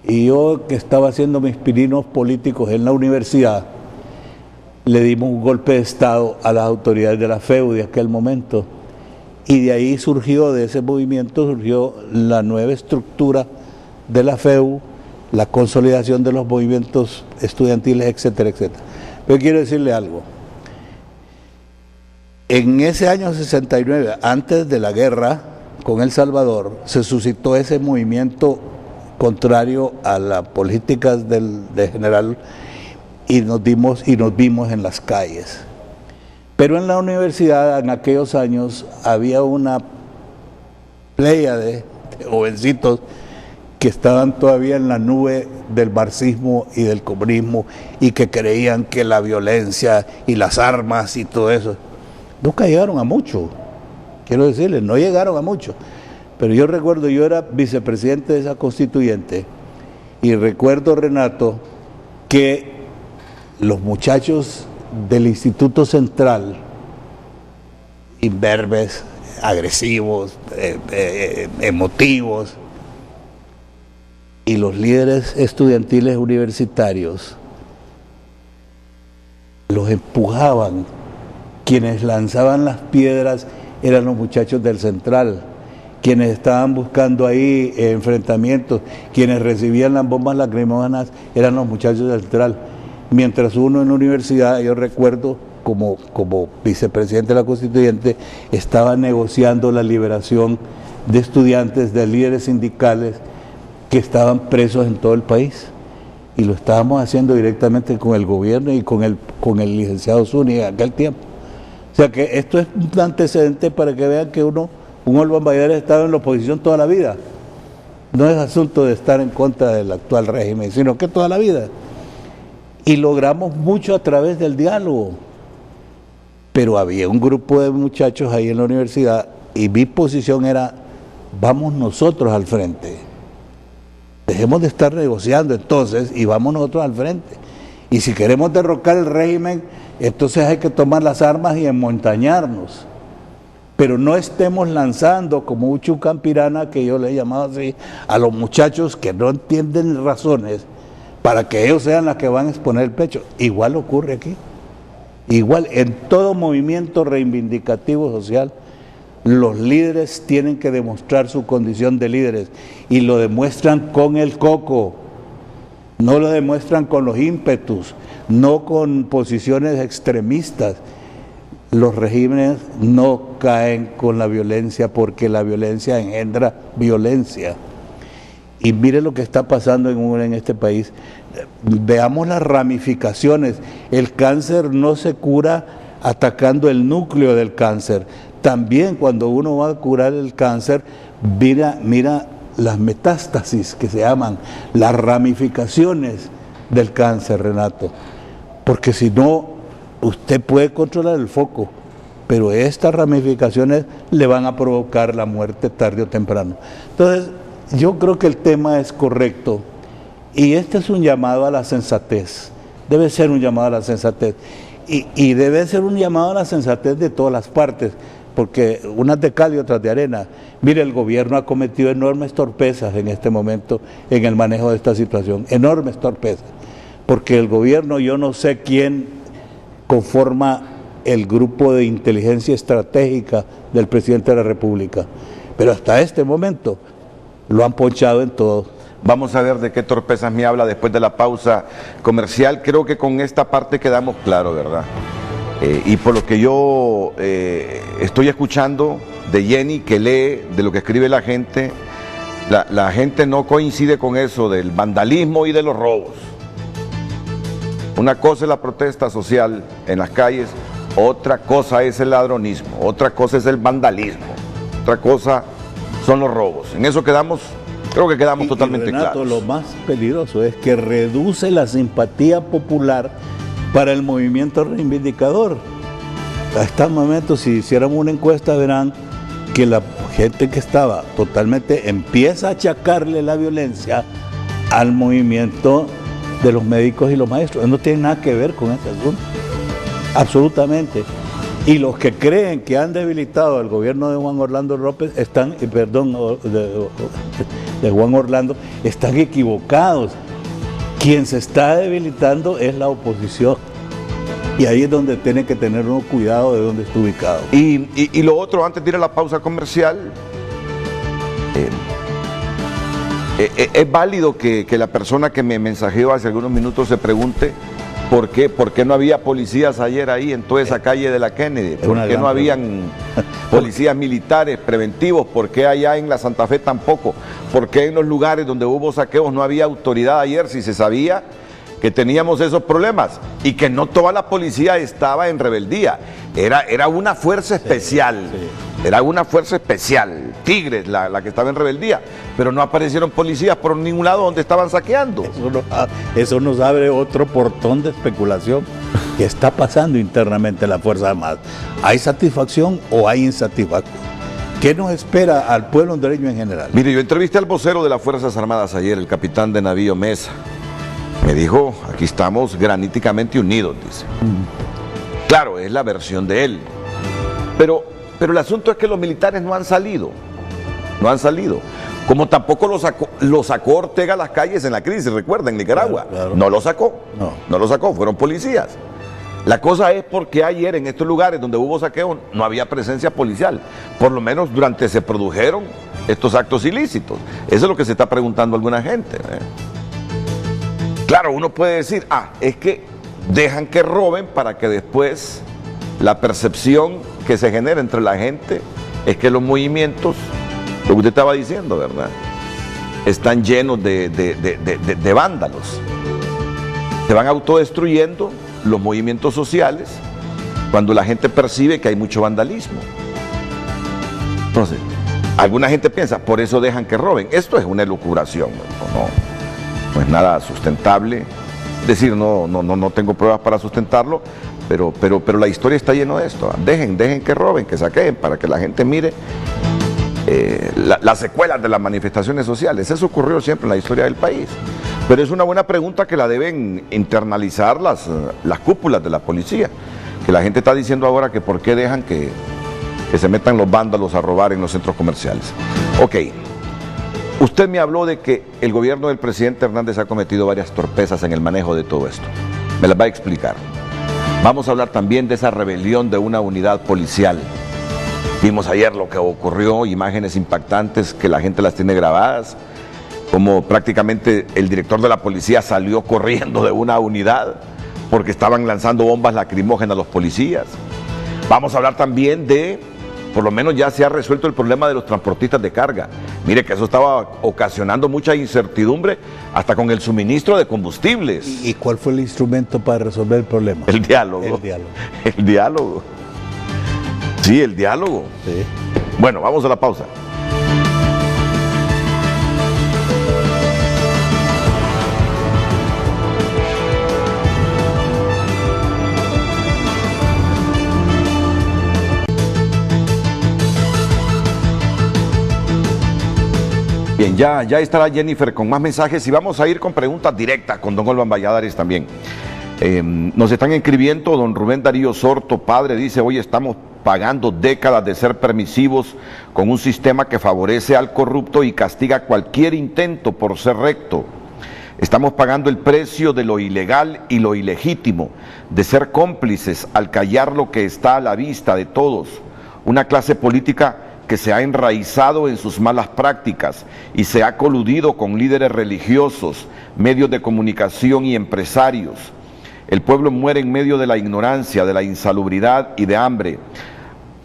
Y yo, que estaba haciendo mis pininos políticos en la universidad, le dimos un golpe de Estado a las autoridades de la FEU de aquel momento. Y de ahí surgió, de ese movimiento, surgió la nueva estructura de la FEU, la consolidación de los movimientos estudiantiles, etcétera, etcétera. Pero quiero decirle algo. En ese año 69, antes de la guerra con El Salvador, se suscitó ese movimiento contrario a las políticas del general y nos vimos en las calles. Pero en la universidad, en aquellos años, había una playa de jovencitos que estaban todavía en la nube del marxismo y del comunismo y que creían que la violencia y las armas y todo eso nunca llegaron a mucho. Quiero decirles, no llegaron a mucho. Pero yo recuerdo, yo era vicepresidente de esa constituyente y recuerdo, Renato, que los muchachos del Instituto Central, imberbes, agresivos, emotivos, y los líderes estudiantiles universitarios los empujaban. Quienes lanzaban las piedras eran los muchachos del Central, quienes estaban buscando ahí enfrentamientos, quienes recibían las bombas lacrimógenas eran los muchachos del Central. Mientras uno en la universidad, yo recuerdo como vicepresidente de la Constituyente, estaba negociando la liberación de estudiantes, de líderes sindicales que estaban presos en todo el país. Y lo estábamos haciendo directamente con el gobierno y con el licenciado Zúñiga en aquel tiempo. O sea que esto es un antecedente para que vean que un Olvan Valladares ha estado en la oposición toda la vida. No es asunto de estar en contra del actual régimen, sino que toda la vida. Y logramos mucho a través del diálogo. Pero había un grupo de muchachos ahí en la universidad y mi posición era, vamos nosotros al frente. Dejemos de estar negociando entonces y vamos nosotros al frente. Y si queremos derrocar el régimen, entonces hay que tomar las armas y enmontañarnos. Pero no estemos lanzando como un chucampirana, que yo le he llamado así, a los muchachos que no entienden razones para que ellos sean las que van a exponer el pecho. Igual ocurre aquí. Igual en todo movimiento reivindicativo social, los líderes tienen que demostrar su condición de líderes y lo demuestran con el coco, no lo demuestran con los ímpetus, no con posiciones extremistas. Los regímenes no caen con la violencia porque la violencia engendra violencia. Y mire lo que está pasando en este país. Veamos las ramificaciones. El cáncer no se cura atacando el núcleo del cáncer. También cuando uno va a curar el cáncer, mira las metástasis que se llaman, las ramificaciones del cáncer, Renato. Porque si no, usted puede controlar el foco, pero estas ramificaciones le van a provocar la muerte tarde o temprano. Entonces, yo creo que el tema es correcto y este es un llamado a la sensatez, debe ser un llamado a la sensatez y debe ser un llamado a la sensatez de todas las partes, porque unas de cal y otras de arena. Mire, el gobierno ha cometido enormes torpezas en este momento en el manejo de esta situación, enormes torpezas, porque el gobierno, yo no sé quién conforma el grupo de inteligencia estratégica del presidente de la República, pero hasta este momento lo han ponchado en todo. Vamos a ver de qué torpezas me habla después de la pausa comercial. Creo que con esta parte quedamos claros, ¿verdad? Y por lo que yo estoy escuchando de Jenny, que lee de lo que escribe la gente no coincide con eso del vandalismo y de los robos. Una cosa es la protesta social en las calles, otra cosa es el ladronismo, otra cosa es el vandalismo, otra cosa son los robos. En eso creo que quedamos totalmente Renato, claros. lo más peligroso es que reduce la simpatía popular para el movimiento reivindicador. A este momento, si hiciéramos una encuesta, verán que la gente que estaba totalmente empieza a achacarle la violencia al movimiento de los médicos y los maestros. No tiene nada que ver con ese asunto, absolutamente. Y los que creen que han debilitado al gobierno de Juan Orlando López de Juan Orlando, están equivocados. Quien se está debilitando es la oposición. Y ahí es donde tiene que tener uno cuidado de dónde está ubicado. Y lo otro, antes de ir a la pausa comercial, es válido que la persona que me mensajeó hace algunos minutos se pregunte por qué no había policías ayer ahí en toda esa calle de la Kennedy, por qué no habían policías militares preventivos, por qué allá en la Santa Fe tampoco, por qué en los lugares donde hubo saqueos no había autoridad ayer, si se sabía que teníamos esos problemas y que no toda la policía estaba en rebeldía, era una fuerza especial, era una fuerza especial, Tigres la que estaba en rebeldía, pero no aparecieron policías por ningún lado donde estaban saqueando. Eso nos abre otro portón de especulación que está pasando internamente en la Fuerza Armada. ¿Hay satisfacción o hay insatisfacción? ¿Qué nos espera al pueblo hondureño en general? Mire, yo entrevisté al vocero de las Fuerzas Armadas ayer, el capitán de navío Mesa. Me dijo, aquí estamos graníticamente unidos, dice. Claro, es la versión de él. Pero el asunto es que los militares no han salido. No han salido. Como tampoco lo sacó Ortega a las calles en la crisis, recuerda, en Nicaragua. Claro. No lo sacó. No lo sacó, fueron policías. La cosa es porque ayer en estos lugares donde hubo saqueo no había presencia policial. Por lo menos durante se produjeron estos actos ilícitos. Eso es lo que se está preguntando alguna gente. Claro, uno puede decir, es que dejan que roben para que después la percepción que se genera entre la gente es que los movimientos, lo que usted estaba diciendo, ¿verdad?, están llenos de vándalos. Se van autodestruyendo los movimientos sociales cuando la gente percibe que hay mucho vandalismo. Entonces, alguna gente piensa, por eso dejan que roben. Esto es una elucubración, no es nada sustentable. Es decir, no tengo pruebas para sustentarlo, pero la historia está llena de esto. Dejen que roben, que saqueen, para que la gente mire las secuelas de las manifestaciones sociales. Eso ocurrió siempre en la historia del país. Pero es una buena pregunta que la deben internalizar las cúpulas de la policía. Que la gente está diciendo ahora que por qué dejan que se metan los vándalos a robar en los centros comerciales. Ok, usted me habló de que el gobierno del presidente Hernández ha cometido varias torpezas en el manejo de todo esto. Me las va a explicar. Vamos a hablar también de esa rebelión de una unidad policial. Vimos ayer lo que ocurrió, imágenes impactantes que la gente las tiene grabadas, como prácticamente el director de la policía salió corriendo de una unidad porque estaban lanzando bombas lacrimógenas a los policías. Vamos a hablar también de, por lo menos ya se ha resuelto el problema de los transportistas de carga. Mire que eso estaba ocasionando mucha incertidumbre hasta con el suministro de combustibles. ¿Y cuál fue el instrumento para resolver el problema? El diálogo. El diálogo. El diálogo. Sí, el diálogo. Sí. Bueno, vamos a la pausa. Bien, ya estará Jennifer con más mensajes y vamos a ir con preguntas directas con don Olvan Valladares también. Nos están escribiendo, don Rubén Darío Sorto, padre, dice, hoy estamos pagando décadas de ser permisivos con un sistema que favorece al corrupto y castiga cualquier intento por ser recto. Estamos pagando el precio de lo ilegal y lo ilegítimo, de ser cómplices al callar lo que está a la vista de todos. Una clase política que se ha enraizado en sus malas prácticas y se ha coludido con líderes religiosos, medios de comunicación y empresarios. El pueblo muere en medio de la ignorancia, de la insalubridad y de hambre.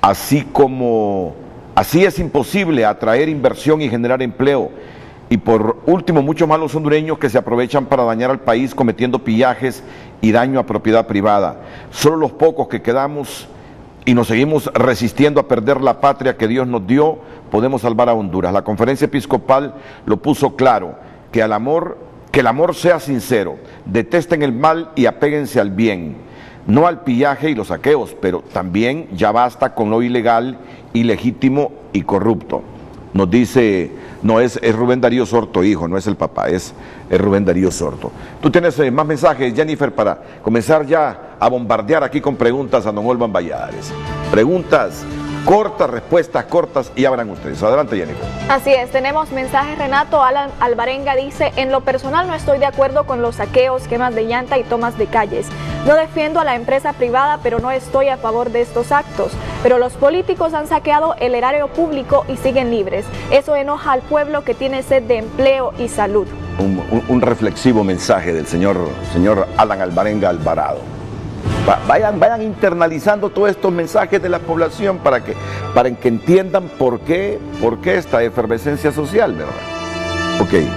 Así es imposible atraer inversión y generar empleo. Y por último, muchos malos hondureños que se aprovechan para dañar al país cometiendo pillajes y daño a propiedad privada. Solo los pocos que quedamos y nos seguimos resistiendo a perder la patria que Dios nos dio, podemos salvar a Honduras. La conferencia episcopal lo puso claro, que el amor sea sincero, detesten el mal y apéguense al bien, no al pillaje y los saqueos, pero también ya basta con lo ilegal, ilegítimo y corrupto. Nos dice, no es Rubén Darío Sorto, hijo, no es el papá, es Rubén Darío Sorto. Tú tienes más mensajes, Jennifer, para comenzar ya a bombardear aquí con preguntas a don Olvan Valladares. Preguntas cortas, respuestas cortas y abran ustedes. Adelante, Jennifer. Así es, tenemos mensajes. Renato Alan Alvarenga dice, en lo personal no estoy de acuerdo con los saqueos, quemas de llanta y tomas de calles. No defiendo a la empresa privada, pero no estoy a favor de estos actos. Pero los políticos han saqueado el erario público y siguen libres. Eso enoja al pueblo que tiene sed de empleo y salud. Un reflexivo mensaje del señor Alan Alvarenga Alvarado. Vayan internalizando todos estos mensajes de la población para que entiendan por qué esta efervescencia social, ¿verdad? Ok.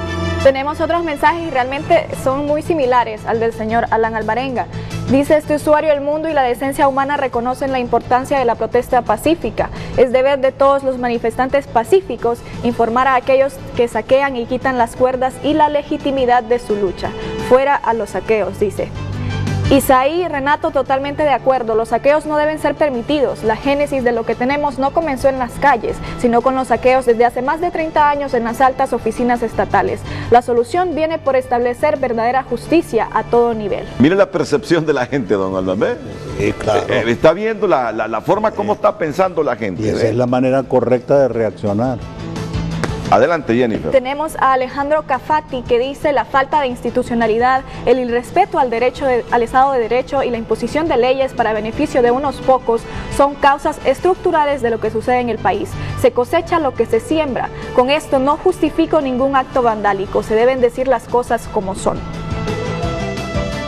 Tenemos otros mensajes y realmente son muy similares al del señor Alan Alvarenga. Dice este usuario, el mundo y la decencia humana reconocen la importancia de la protesta pacífica. Es deber de todos los manifestantes pacíficos informar a aquellos que saquean y quitan las cuerdas y la legitimidad de su lucha. Fuera a los saqueos, dice. Isaí y Renato, totalmente de acuerdo, los saqueos no deben ser permitidos. La génesis de lo que tenemos no comenzó en las calles, sino con los saqueos desde hace más de 30 años en las altas oficinas estatales. La solución viene por establecer verdadera justicia a todo nivel. Mire la percepción de la gente, don Alban, ¿ve? Sí, claro. Está viendo la forma como está pensando la gente. Y esa ¿ve? es la manera correcta de reaccionar. Adelante, Jennifer. Tenemos a Alejandro Cafati, que dice: la falta de institucionalidad, el irrespeto al al Estado de Derecho y la imposición de leyes para beneficio de unos pocos son causas estructurales de lo que sucede en el país. Se cosecha lo que se siembra. Con esto no justifico ningún acto vandálico, se deben decir las cosas como son.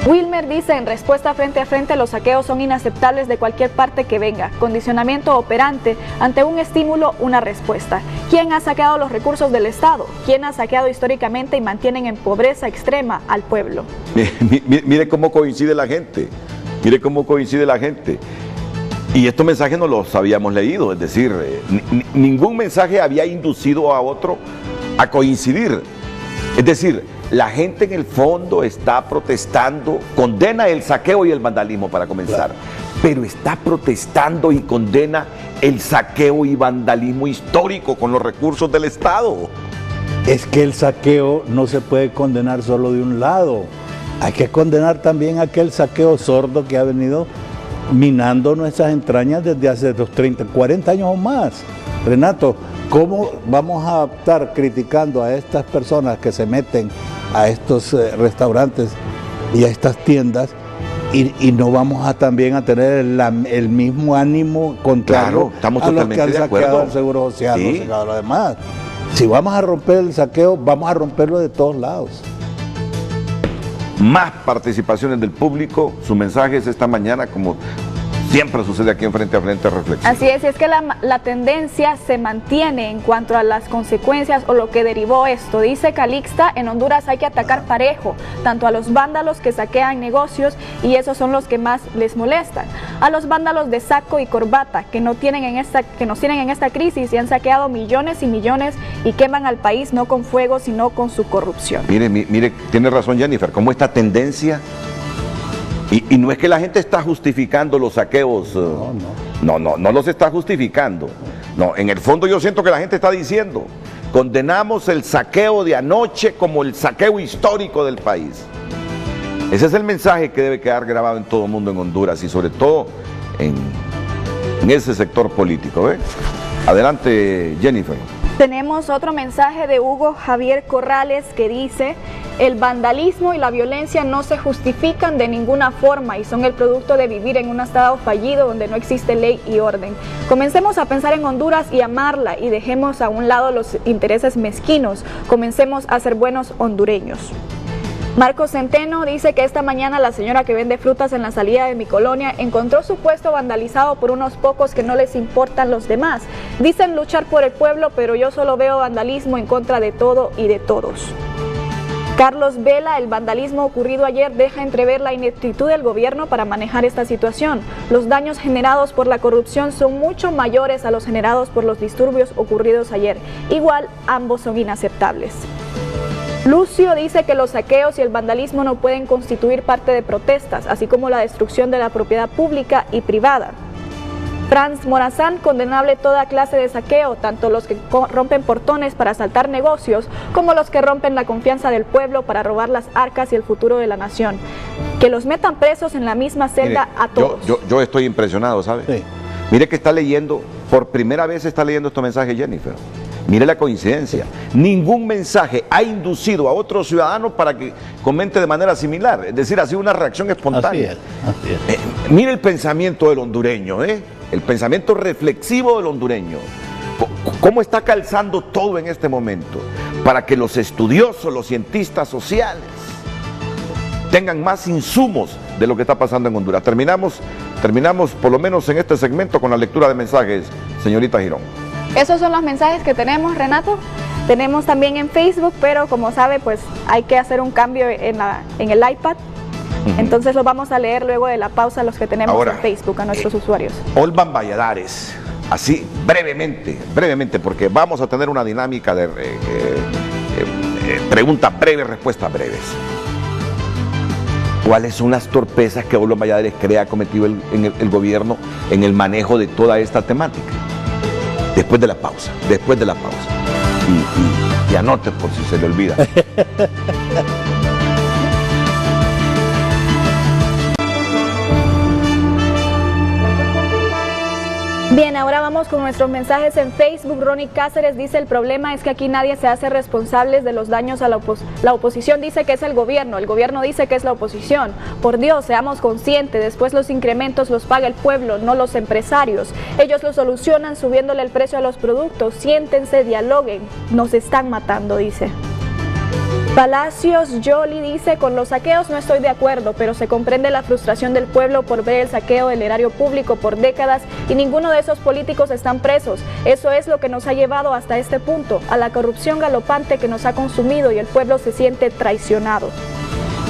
Wilmer dice: en respuesta frente a frente, los saqueos son inaceptables de cualquier parte que venga. Condicionamiento operante, ante un estímulo, una respuesta. ¿Quién ha saqueado los recursos del Estado? ¿Quién ha saqueado históricamente y mantienen en pobreza extrema al pueblo? Mire cómo coincide la gente. Mire cómo coincide la gente. Y estos mensajes no los habíamos leído, es decir, ningún mensaje había inducido a otro a coincidir. Es decir, la gente en el fondo está protestando, condena el saqueo y el vandalismo para comenzar, pero está protestando y condena el saqueo y vandalismo histórico con los recursos del Estado. Es que el saqueo no se puede condenar solo de un lado. Hay que condenar también aquel saqueo sordo que ha venido minando nuestras entrañas desde hace 30, 40 años o más. Renato, ¿cómo vamos a estar criticando a estas personas que se meten a estos restaurantes y a estas tiendas y no vamos a también a tener el mismo ánimo contrario a los que han saqueado el Seguro Social, sí, no sacado lo demás? Si vamos a romper el saqueo, vamos a romperlo de todos lados. Más participaciones del público, sus mensajes esta mañana, como siempre sucede aquí en Frente a Frente Reflexión. Así es que la tendencia se mantiene en cuanto a las consecuencias o lo que derivó esto. Dice Calixta: en Honduras hay que atacar parejo, tanto a los vándalos que saquean negocios, y esos son los que más les molestan, a los vándalos de saco y corbata que nos tienen en esta crisis y han saqueado millones y millones y queman al país no con fuego sino con su corrupción. Mire, tiene razón Jennifer, como esta tendencia. Y no es que la gente está justificando los saqueos, no los está justificando. No, en el fondo yo siento que la gente está diciendo: condenamos el saqueo de anoche como el saqueo histórico del país. Ese es el mensaje que debe quedar grabado en todo el mundo en Honduras y sobre todo en ese sector político. ¿Ve? Adelante, Jennifer. Tenemos otro mensaje de Hugo Javier Corrales que dice: el vandalismo y la violencia no se justifican de ninguna forma y son el producto de vivir en un estado fallido donde no existe ley y orden. Comencemos a pensar en Honduras y amarla y dejemos a un lado los intereses mezquinos. Comencemos a ser buenos hondureños. Marcos Centeno dice que esta mañana la señora que vende frutas en la salida de mi colonia encontró su puesto vandalizado por unos pocos que no les importan los demás. Dicen luchar por el pueblo, pero yo solo veo vandalismo en contra de todo y de todos. Carlos Vela: el vandalismo ocurrido ayer deja entrever la ineptitud del gobierno para manejar esta situación. Los daños generados por la corrupción son mucho mayores a los generados por los disturbios ocurridos ayer. Igual, ambos son inaceptables. Lucio dice que los saqueos y el vandalismo no pueden constituir parte de protestas, así como la destrucción de la propiedad pública y privada. Franz Morazán: condenable toda clase de saqueo, tanto los que rompen portones para asaltar negocios, como los que rompen la confianza del pueblo para robar las arcas y el futuro de la nación. Que los metan presos en la misma celda. Mire, a todos. Yo estoy impresionado, ¿sabe? Sí. Mire que está leyendo, por primera vez está leyendo estos mensajes Jennifer. Mire la coincidencia. Ningún mensaje ha inducido a otro ciudadano para que comente de manera similar. Es decir, ha sido una reacción espontánea. Así es. Mire el pensamiento del hondureño, el pensamiento reflexivo del hondureño. ¿Cómo está calzando todo en este momento? Para que los estudiosos, los cientistas sociales, tengan más insumos de lo que está pasando en Honduras. Terminamos por lo menos en este segmento con la lectura de mensajes, señorita Girón. Esos son los mensajes que tenemos, Renato. Tenemos también en Facebook, pero como sabe, pues hay que hacer un cambio en el iPad. Entonces los vamos a leer luego de la pausa, los que tenemos ahora en Facebook, a nuestros usuarios. Olban Valladares, así brevemente, porque vamos a tener una dinámica de preguntas breves, respuestas breves. cuáles son las torpezas que Olo Valladares cree ha cometido el gobierno en el manejo de toda esta temática. Después de la pausa. Y anote por si se le olvida. Bien, ahora vamos con nuestros mensajes en Facebook. Ronnie Cáceres dice: el problema es que aquí nadie se hace responsable de los daños a la oposición dice que es el gobierno dice que es la oposición. Por Dios, seamos conscientes, después los incrementos los paga el pueblo, no los empresarios. Ellos lo solucionan subiéndole el precio a los productos. Siéntense, dialoguen, nos están matando, dice. Palacios Jolie dice: con los saqueos no estoy de acuerdo, pero se comprende la frustración del pueblo por ver el saqueo del erario público por décadas y ninguno de esos políticos están presos. Eso es lo que nos ha llevado hasta este punto, a la corrupción galopante que nos ha consumido y el pueblo se siente traicionado.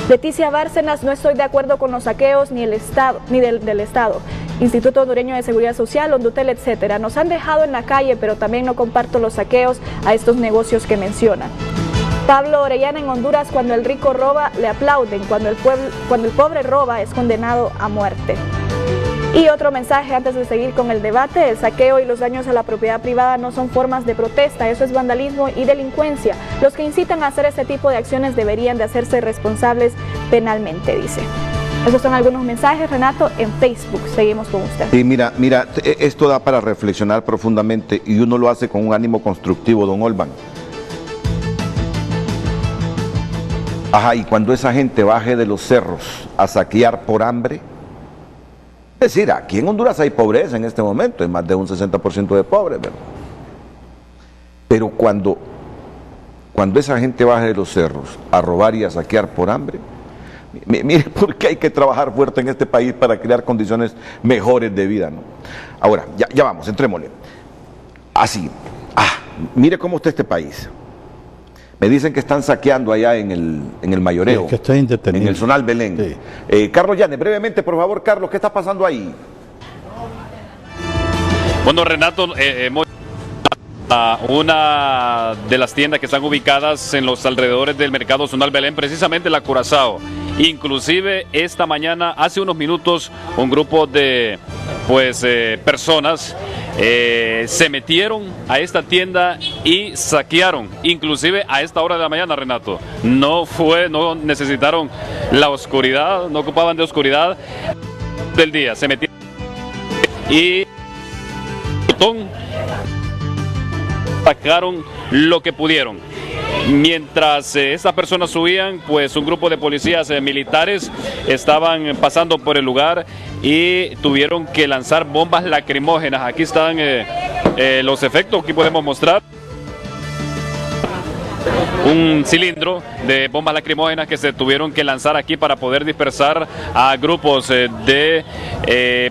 Leticia Bárcenas: no estoy de acuerdo con los saqueos ni del Estado. Instituto Hondureño de Seguridad Social, Hondutel, etcétera. Nos han dejado en la calle, pero también no comparto los saqueos a estos negocios que mencionan. Pablo Orellana: en Honduras, cuando el rico roba, le aplauden. Cuando el pobre roba, es condenado a muerte. Y otro mensaje antes de seguir con el debate: el saqueo y los daños a la propiedad privada no son formas de protesta, eso es vandalismo y delincuencia. Los que incitan a hacer este tipo de acciones deberían de hacerse responsables penalmente, dice. Esos son algunos mensajes, Renato, en Facebook. Seguimos con usted. Sí, mira, esto da para reflexionar profundamente y uno lo hace con un ánimo constructivo, don Olban. Ajá, y cuando esa gente baje de los cerros a saquear por hambre, es decir, aquí en Honduras hay pobreza en este momento, hay más de un 60% de pobres, ¿verdad? Pero cuando esa gente baje de los cerros a robar y a saquear por hambre, mire por qué hay que trabajar fuerte en este país para crear condiciones mejores de vida, ¿no? Ahora, ya vamos, entrémosle. Así, mire cómo está este país. Me dicen que están saqueando allá en el Mayoreo, sí, que está indetenido. en el Zonal Belén. Sí. Carlos Llanes, brevemente, por favor, Carlos, ¿qué está pasando ahí? Bueno, Renato, una de las tiendas que están ubicadas en los alrededores del mercado Zonal Belén, precisamente la Curazao. Inclusive esta mañana, hace unos minutos, un grupo de personas se metieron a esta tienda y saquearon, inclusive a esta hora de la mañana, Renato. No necesitaron la oscuridad, no ocupaban de oscuridad del día, se metieron y sacaron lo que pudieron. Mientras estas personas subían, pues un grupo de policías militares estaban pasando por el lugar y tuvieron que lanzar bombas lacrimógenas. Aquí están los efectos, aquí podemos mostrar un cilindro de bombas lacrimógenas que se tuvieron que lanzar aquí para poder dispersar a grupos de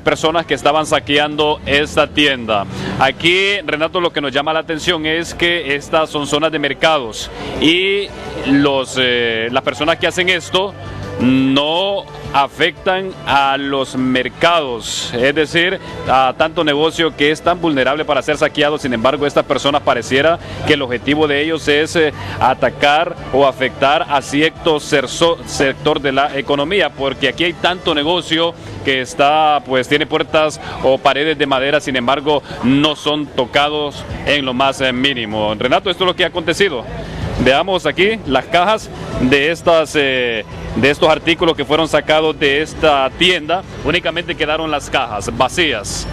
personas que estaban saqueando esta tienda. Aquí, Renato, lo que nos llama la atención es que estas son zonas de mercados y las personas que hacen esto no afectan a los mercados, es decir, a tanto negocio que es tan vulnerable para ser saqueado. Sin embargo, estas personas pareciera que el objetivo de ellos es atacar o afectar a cierto sector de la economía, porque aquí hay tanto negocio que tiene puertas o paredes de madera, sin embargo, no son tocados en lo más mínimo. Renato, esto es lo que ha acontecido. Veamos aquí las cajas de estos artículos que fueron sacados de esta tienda. Únicamente quedaron las cajas vacías.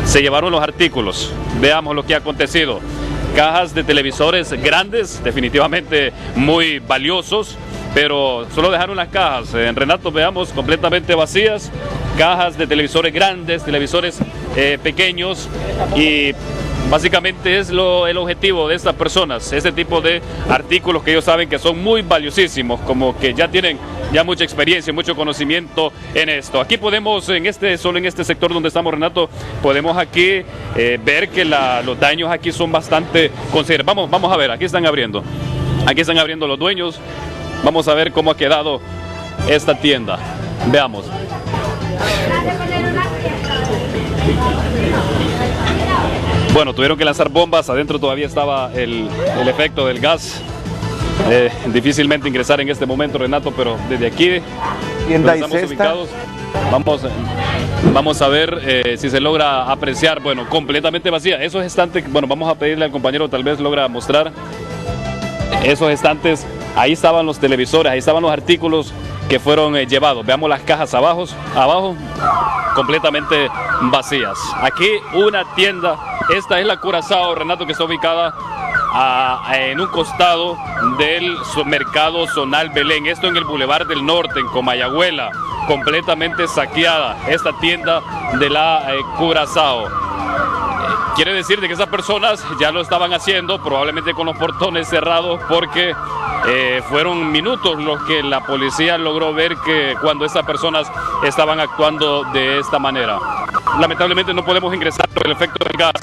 Se llevaron los artículos. Veamos lo que ha acontecido. Cajas de televisores grandes, definitivamente muy valiosos, pero solo dejaron las cajas. Renato, veamos, completamente vacías. Cajas de televisores grandes, televisores pequeños, y básicamente es el objetivo de estas personas, este tipo de artículos que ellos saben que son muy valiosísimos, como que ya tienen mucha experiencia, mucho conocimiento en esto. Aquí podemos, solo en este sector donde estamos, Renato, podemos aquí ver que los daños aquí son bastante considerables. Vamos a ver, aquí están abriendo los dueños. Vamos a ver cómo ha quedado esta tienda. Veamos. Bueno, tuvieron que lanzar bombas, adentro todavía estaba el efecto del gas. Difícilmente ingresar en este momento, Renato, pero desde aquí Tienda y Estamos cesta. ubicados. Vamos a ver si se logra apreciar, bueno, completamente vacía. Esos estantes, bueno, vamos a pedirle al compañero, tal vez logra mostrar esos estantes. Ahí estaban los televisores, ahí estaban los artículos que fueron llevados. Veamos las cajas abajo, completamente vacías. Aquí una tienda, esta es la Curazao, Renato, que está ubicada en un costado del mercado Zonal Belén, esto en el Boulevard del Norte, en Comayagüela, completamente saqueada esta tienda de la Curazao. Quiere decir de que esas personas ya lo estaban haciendo, probablemente con los portones cerrados, porque fueron minutos los que la policía logró ver que cuando esas personas estaban actuando de esta manera. Lamentablemente no podemos ingresar por el efecto del gas,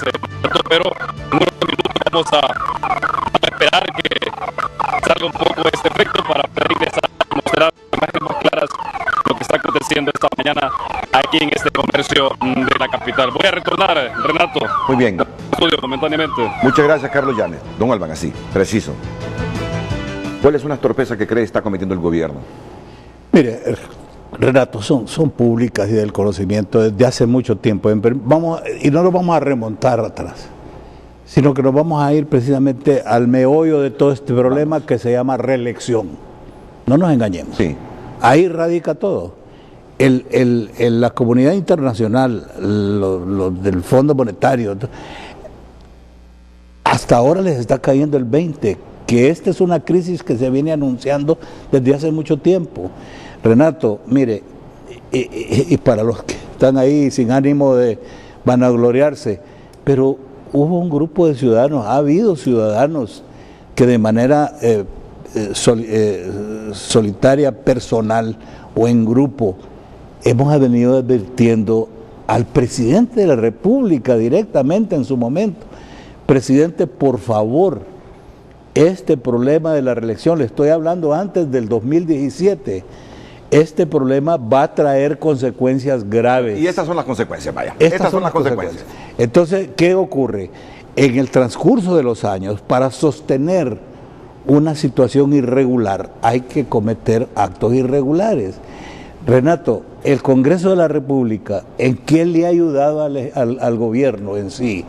pero en unos minutos vamos a esperar que salga un poco este efecto para poder ingresar y mostrar imágenes más claras lo que está aconteciendo esta mañana aquí en este comercio de la capital. Voy a retornar, Renato. Muy bien. Estudio momentáneamente. Muchas gracias, Carlos Llanes. Don Alban, así, preciso. ¿Cuál es una torpeza que cree está cometiendo el gobierno? Mire, Renato, son públicas y del conocimiento desde hace mucho tiempo. Y no nos vamos a remontar atrás, sino que nos vamos a ir precisamente al meollo de todo este problema que se llama reelección. No nos engañemos. Sí. Ahí radica todo. La comunidad internacional, los del Fondo Monetario, hasta ahora les está cayendo el 20, que esta es una crisis que se viene anunciando desde hace mucho tiempo. Renato, mire, y para los que están ahí sin ánimo de vanagloriarse, pero hubo un grupo de ciudadanos, ha habido ciudadanos que de manera solitaria, personal o en grupo, hemos venido advirtiendo al presidente de la República directamente en su momento: presidente, por favor, este problema de la reelección, le estoy hablando antes del 2017, este problema va a traer consecuencias graves. Y estas son las consecuencias, vaya. Estas son las consecuencias. Entonces, ¿qué ocurre? En el transcurso de los años, para sostener una situación irregular, hay que cometer actos irregulares. Renato, el Congreso de la República, ¿en qué le ha ayudado al gobierno en sí?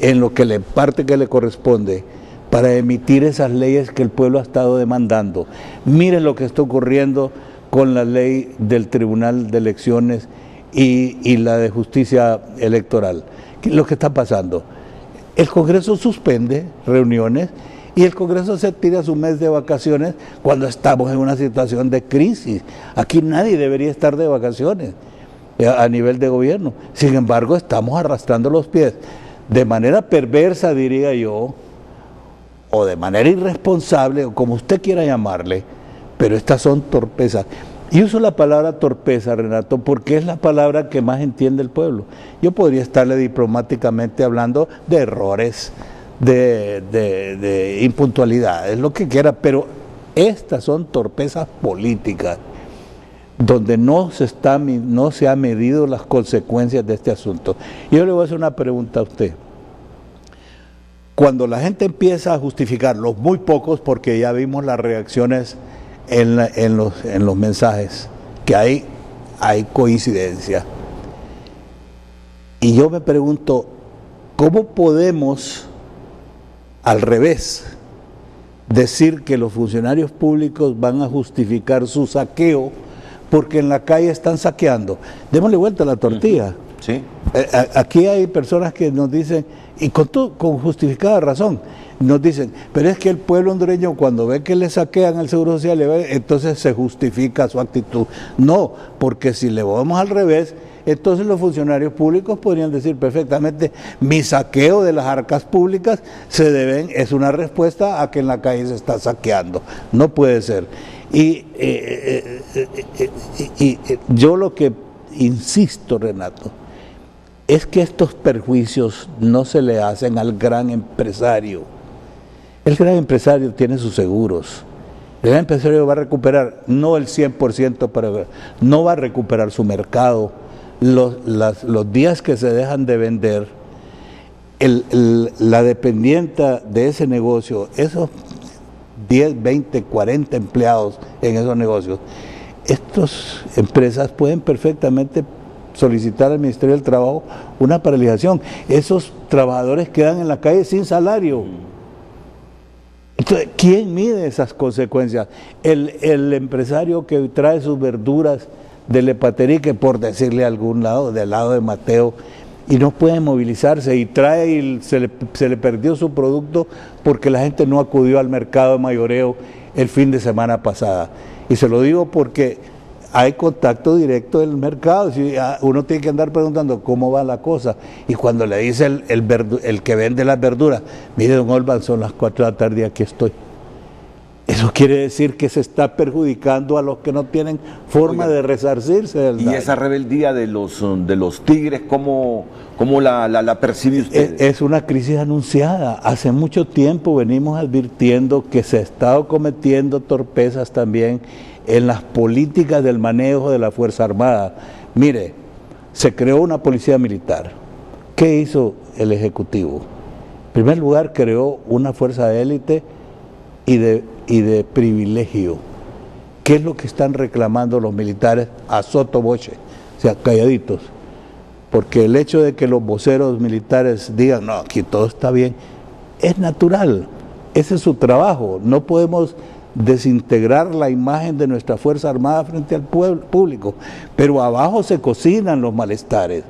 En lo que parte que le corresponde para emitir esas leyes que el pueblo ha estado demandando. Miren lo que está ocurriendo con la ley del Tribunal de Elecciones y la de Justicia Electoral. Lo que está pasando, el Congreso suspende reuniones y el Congreso se tira su mes de vacaciones cuando estamos en una situación de crisis. Aquí nadie debería estar de vacaciones a nivel de gobierno. Sin embargo, estamos arrastrando los pies de manera perversa, diría yo, o de manera irresponsable, o como usted quiera llamarle, pero estas son torpezas. Y uso la palabra torpeza, Renato, porque es la palabra que más entiende el pueblo. Yo podría estarle diplomáticamente hablando de errores, de impuntualidades, lo que quiera, pero estas son torpezas políticas, donde no se han medido las consecuencias de este asunto. Yo le voy a hacer una pregunta a usted. Cuando la gente empieza a justificar, los muy pocos, porque ya vimos las reacciones en los mensajes, que hay coincidencia. Y yo me pregunto, ¿cómo podemos, al revés, decir que los funcionarios públicos van a justificar su saqueo porque en la calle están saqueando? Démosle vuelta a la tortilla. Sí. Aquí hay personas que nos dicen, y con justificada razón, nos dicen, pero es que el pueblo hondureño cuando ve que le saquean el Seguro Social, entonces se justifica su actitud. No, porque si le vamos al revés, entonces los funcionarios públicos podrían decir perfectamente, mi saqueo de las arcas públicas es una respuesta a que en la calle se está saqueando. No puede ser. Y yo lo que insisto, Renato, es que estos perjuicios no se le hacen al gran empresario. El gran empresario tiene sus seguros. El gran empresario va a recuperar, no el 100%, pero no va a recuperar su mercado. Los días que se dejan de vender, la dependienta de ese negocio, esos 10, 20, 40 empleados en esos negocios, estas empresas pueden perfectamente solicitar al Ministerio del Trabajo una paralización. Esos trabajadores quedan en la calle sin salario. Entonces, ¿quién mide esas consecuencias? El empresario que trae sus verduras del Lepatérique, por decirle a algún lado, del lado de Mateo, y no puede movilizarse, y trae y se le perdió su producto porque la gente no acudió al mercado de mayoreo el fin de semana pasada. Y se lo digo porque hay contacto directo del mercado. Si uno tiene que andar preguntando cómo va la cosa, y cuando le dice el que vende las verduras, mire, don Olvan, son las 4 de la tarde y aquí estoy. Eso quiere decir que se está perjudicando a los que no tienen forma de resarcirse del daño. ¿Y esa rebeldía de los tigres, cómo la percibe usted? Es una crisis anunciada. Hace mucho tiempo venimos advirtiendo que se ha estado cometiendo torpezas también en las políticas del manejo de la Fuerza Armada. Mire, se creó una policía militar. ¿Qué hizo el Ejecutivo? En primer lugar, creó una fuerza de élite y de privilegio. ¿Qué es lo que están reclamando los militares a sotoboche? O sea, calladitos. Porque el hecho de que los voceros militares digan, no, aquí todo está bien, es natural. Ese es su trabajo. No podemos desintegrar la imagen de nuestra Fuerza Armada frente al público, pero abajo se cocinan los malestares.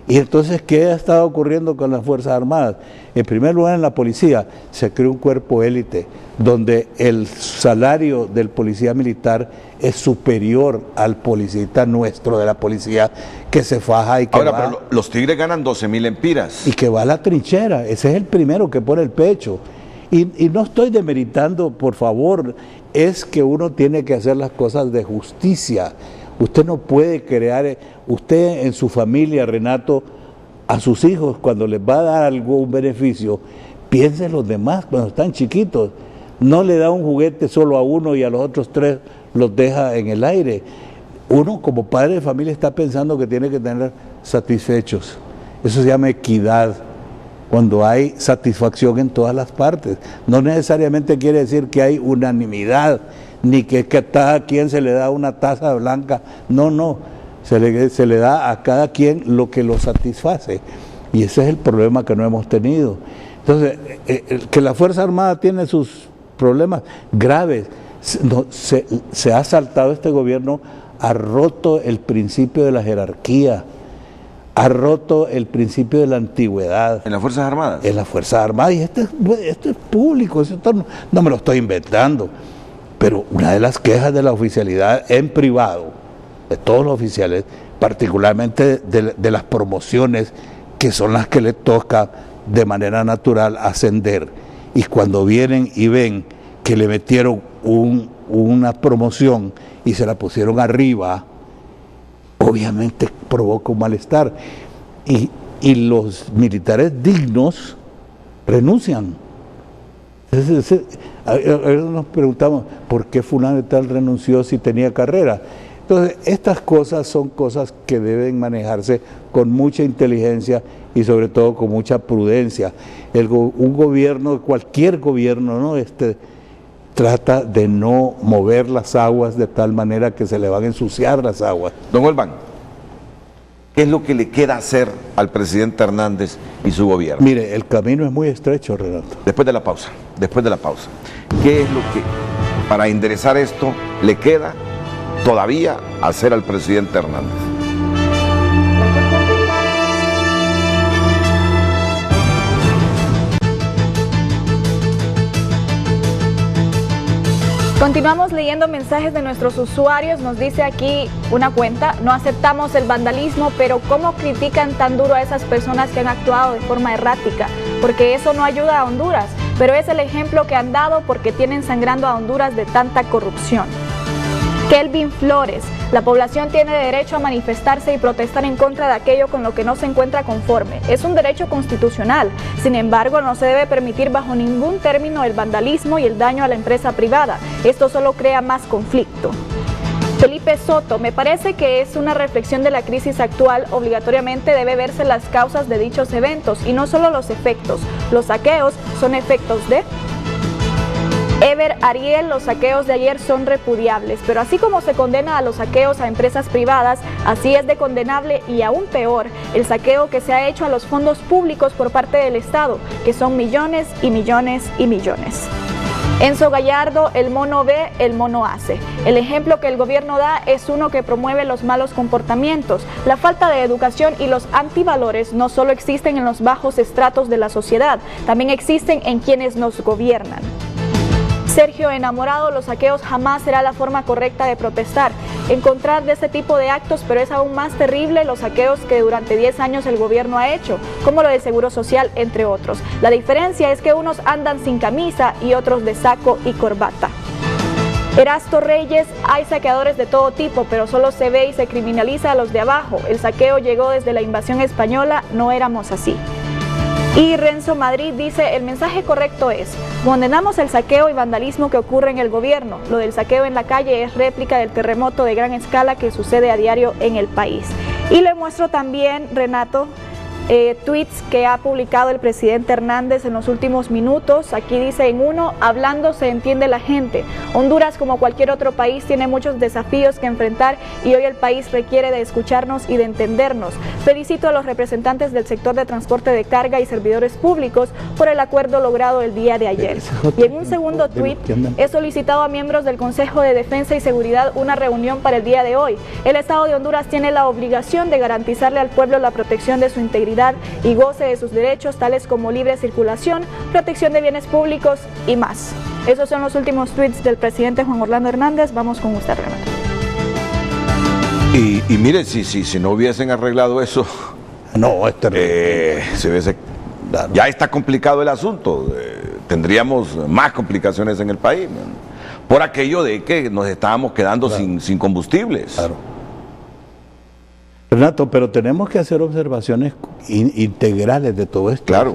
Y entonces, ¿qué ha estado ocurriendo con las Fuerzas Armadas? En primer lugar, en la policía se creó un cuerpo élite, donde el salario del policía militar es superior al policista nuestro de la policía, que se faja y que ahora, va... pero los tigres ganan 12,000 empiras. Y que va a la trinchera. Ese es el primero que pone el pecho. Y no estoy demeritando, por favor, es que uno tiene que hacer las cosas de justicia. Usted no puede crear, usted en su familia, Renato, a sus hijos, cuando les va a dar algún beneficio, piense en los demás cuando están chiquitos. No le da un juguete solo a uno y a los otros 3 los deja en el aire. Uno como padre de familia está pensando que tiene que tener satisfechos. Eso se llama equidad. Cuando hay satisfacción en todas las partes. No necesariamente quiere decir que hay unanimidad, ni que a cada quien se le da una taza blanca. No, se le da a cada quien lo que lo satisface. Y ese es el problema que no hemos tenido. Entonces, que la Fuerza Armada tiene sus problemas graves. Se ha saltado este gobierno, ha roto el principio de la jerarquía. Ha roto el principio de la antigüedad. ¿En las Fuerzas Armadas? En las Fuerzas Armadas, y esto es público, esto no me lo estoy inventando. Pero una de las quejas de la oficialidad en privado, de todos los oficiales, particularmente de las promociones, que son las que les toca de manera natural ascender, y cuando vienen y ven que le metieron una promoción y se la pusieron arriba, obviamente provoca un malestar, y los militares dignos renuncian. Entonces, a veces nos preguntamos, ¿por qué fulano de tal renunció si tenía carrera? Entonces, estas cosas son cosas que deben manejarse con mucha inteligencia y sobre todo con mucha prudencia. Un gobierno, cualquier gobierno, ¿no? Trata de no mover las aguas de tal manera que se le van a ensuciar las aguas. Don Olvan, ¿qué es lo que le queda hacer al presidente Hernández y su gobierno? Mire, el camino es muy estrecho, Renato. Después de la pausa, ¿qué es lo que, para enderezar esto, le queda todavía hacer al presidente Hernández? Continuamos leyendo mensajes de nuestros usuarios. Nos dice aquí una cuenta: no aceptamos el vandalismo, pero ¿cómo critican tan duro a esas personas que han actuado de forma errática? Porque eso no ayuda a Honduras, pero es el ejemplo que han dado porque tienen sangrando a Honduras de tanta corrupción. Kelvin Flores: la población tiene derecho a manifestarse y protestar en contra de aquello con lo que no se encuentra conforme. Es un derecho constitucional. Sin embargo, no se debe permitir bajo ningún término el vandalismo y el daño a la empresa privada. Esto solo crea más conflicto. Felipe Soto: me parece que es una reflexión de la crisis actual. Obligatoriamente debe verse las causas de dichos eventos y no solo los efectos. Los saqueos son efectos de... Ever Ariel, los saqueos de ayer son repudiables, pero así como se condena a los saqueos a empresas privadas, así es de condenable y aún peor el saqueo que se ha hecho a los fondos públicos por parte del Estado, que son millones y millones y millones. Enzo Gallardo, el mono ve, el mono hace. El ejemplo que el gobierno da es uno que promueve los malos comportamientos. La falta de educación y los antivalores no solo existen en los bajos estratos de la sociedad, también existen en quienes nos gobiernan. Sergio Enamorado, los saqueos jamás será la forma correcta de protestar. Encontrar de este tipo de actos, pero es aún más terrible los saqueos que durante 10 años el gobierno ha hecho, como lo del Seguro Social, entre otros. La diferencia es que unos andan sin camisa y otros de saco y corbata. Erasto Reyes, hay saqueadores de todo tipo, pero solo se ve y se criminaliza a los de abajo. El saqueo llegó desde la invasión española, no éramos así. Y Renzo Madrid dice, el mensaje correcto es, condenamos el saqueo y vandalismo que ocurre en el gobierno. Lo del saqueo en la calle es réplica del terremoto de gran escala que sucede a diario en el país. Y le muestro también, Renato, tweets que ha publicado el presidente Hernández en los últimos minutos. Aquí dice en uno, hablando se entiende la gente. Honduras, como cualquier otro país, tiene muchos desafíos que enfrentar y hoy el país requiere de escucharnos y de entendernos. Felicito a los representantes del sector de transporte de carga y servidores públicos por el acuerdo logrado el día de ayer. Y en un segundo tweet, he solicitado a miembros del Consejo de Defensa y Seguridad una reunión para el día de hoy. El Estado de Honduras tiene la obligación de garantizarle al pueblo la protección de su integridad y goce de sus derechos tales como libre circulación, protección de bienes públicos y más. Esos son los últimos tweets del presidente Juan Orlando Hernández. Vamos con usted, Renato. Y mire, si no hubiesen arreglado eso, No, ya está complicado el asunto. Tendríamos más complicaciones en el país, por aquello de que nos estábamos quedando sin combustibles. Claro. Renato, pero tenemos que hacer observaciones integrales de todo esto, Claro.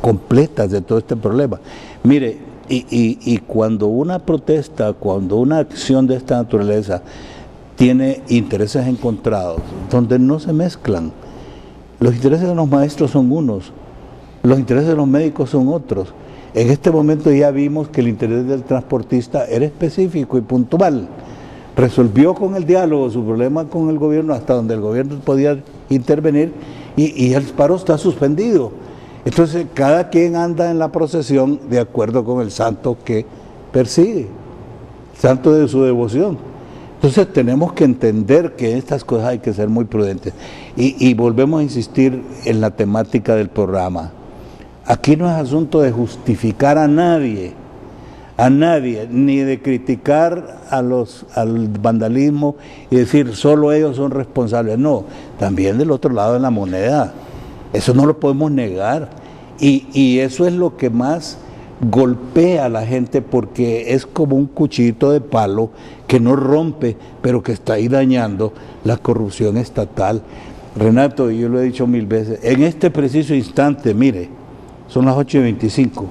Completas de todo este problema. Mire, y cuando una protesta, cuando una acción de esta naturaleza tiene intereses encontrados, donde no se mezclan, los intereses de los maestros son unos, los intereses de los médicos son otros. En este momento ya vimos que el interés del transportista era específico y puntual. Resolvió con el diálogo su problema con el gobierno hasta donde el gobierno podía intervenir y el paro está suspendido. Entonces cada quien anda en la procesión de acuerdo con el santo que persigue, el santo de su devoción. Entonces tenemos que entender que estas cosas hay que ser muy prudentes. Y volvemos a insistir en la temática del programa. Aquí no es asunto de justificar a nadie, ni de criticar al vandalismo y decir solo ellos son responsables. No, también del otro lado de la moneda. Eso no lo podemos negar. Y eso es lo que más golpea a la gente porque es como un cuchillito de palo que no rompe, pero que está ahí dañando la corrupción estatal. Renato, yo lo he dicho 1000 veces, en este preciso instante, mire, son las 8:25.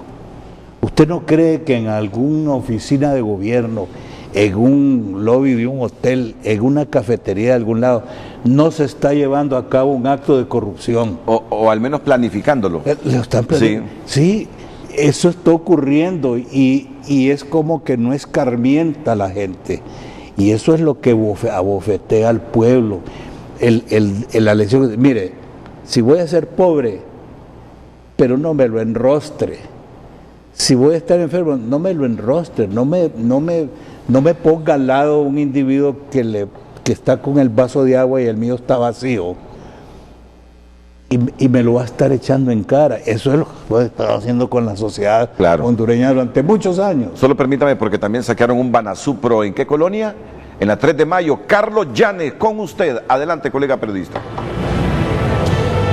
¿Usted no cree que en alguna oficina de gobierno, en un lobby de un hotel, en una cafetería de algún lado, no se está llevando a cabo un acto de corrupción? O al menos planificándolo. ¿Lo están planificando? Sí, eso está ocurriendo y es como que no escarmienta a la gente. Y eso es lo que abofetea al pueblo. La lección, mire, si voy a ser pobre, pero no me lo enrostre. Si voy a estar enfermo, no me lo enrostre, no me ponga al lado un individuo que está con el vaso de agua y el mío está vacío y me lo va a estar echando en cara. Eso es lo que hemos estado haciendo con la sociedad hondureña durante muchos años. Solo permítame, porque también saquearon un Banasupro. ¿En qué colonia? En la 3 de Mayo. Carlos Llanes, con usted. Adelante, colega periodista.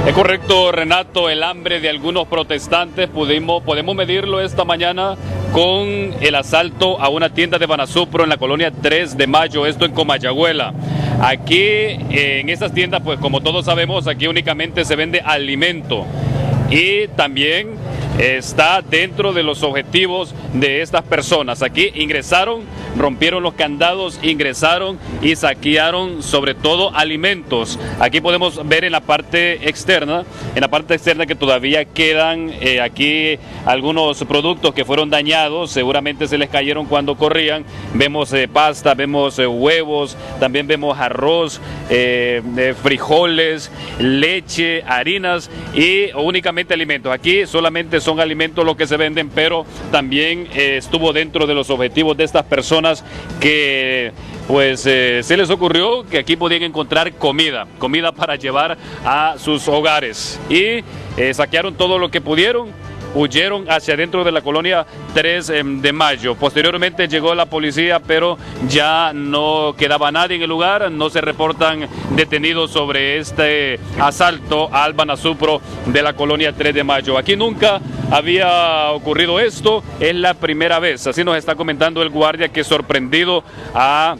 Es correcto, Renato, el hambre de algunos protestantes podemos medirlo esta mañana con el asalto a una tienda de Banasupro en la colonia 3 de Mayo, esto en Comayagüela. Aquí en estas tiendas, pues como todos sabemos, aquí únicamente se vende alimento y también está dentro de los objetivos de estas personas. Aquí ingresaron rompieron los candados, ingresaron y saquearon sobre todo alimentos. Aquí podemos ver en la parte externa que todavía quedan aquí algunos productos que fueron dañados, seguramente se les cayeron cuando corrían. Vemos pasta, vemos huevos, también vemos arroz, frijoles, leche, harinas y únicamente alimentos. Aquí solamente son alimentos los que se venden, pero también estuvo dentro de los objetivos de estas personas que pues se les ocurrió que aquí podían encontrar comida para llevar a sus hogares y saquearon todo lo que pudieron, huyeron hacia dentro de la colonia 3 de Mayo. Posteriormente llegó la policía, pero ya no quedaba nadie en el lugar, no se reportan detenidos sobre este asalto al Banasupro de la colonia 3 de Mayo. Aquí nunca había ocurrido esto, es la primera vez, así nos está comentando el guardia que sorprendido ha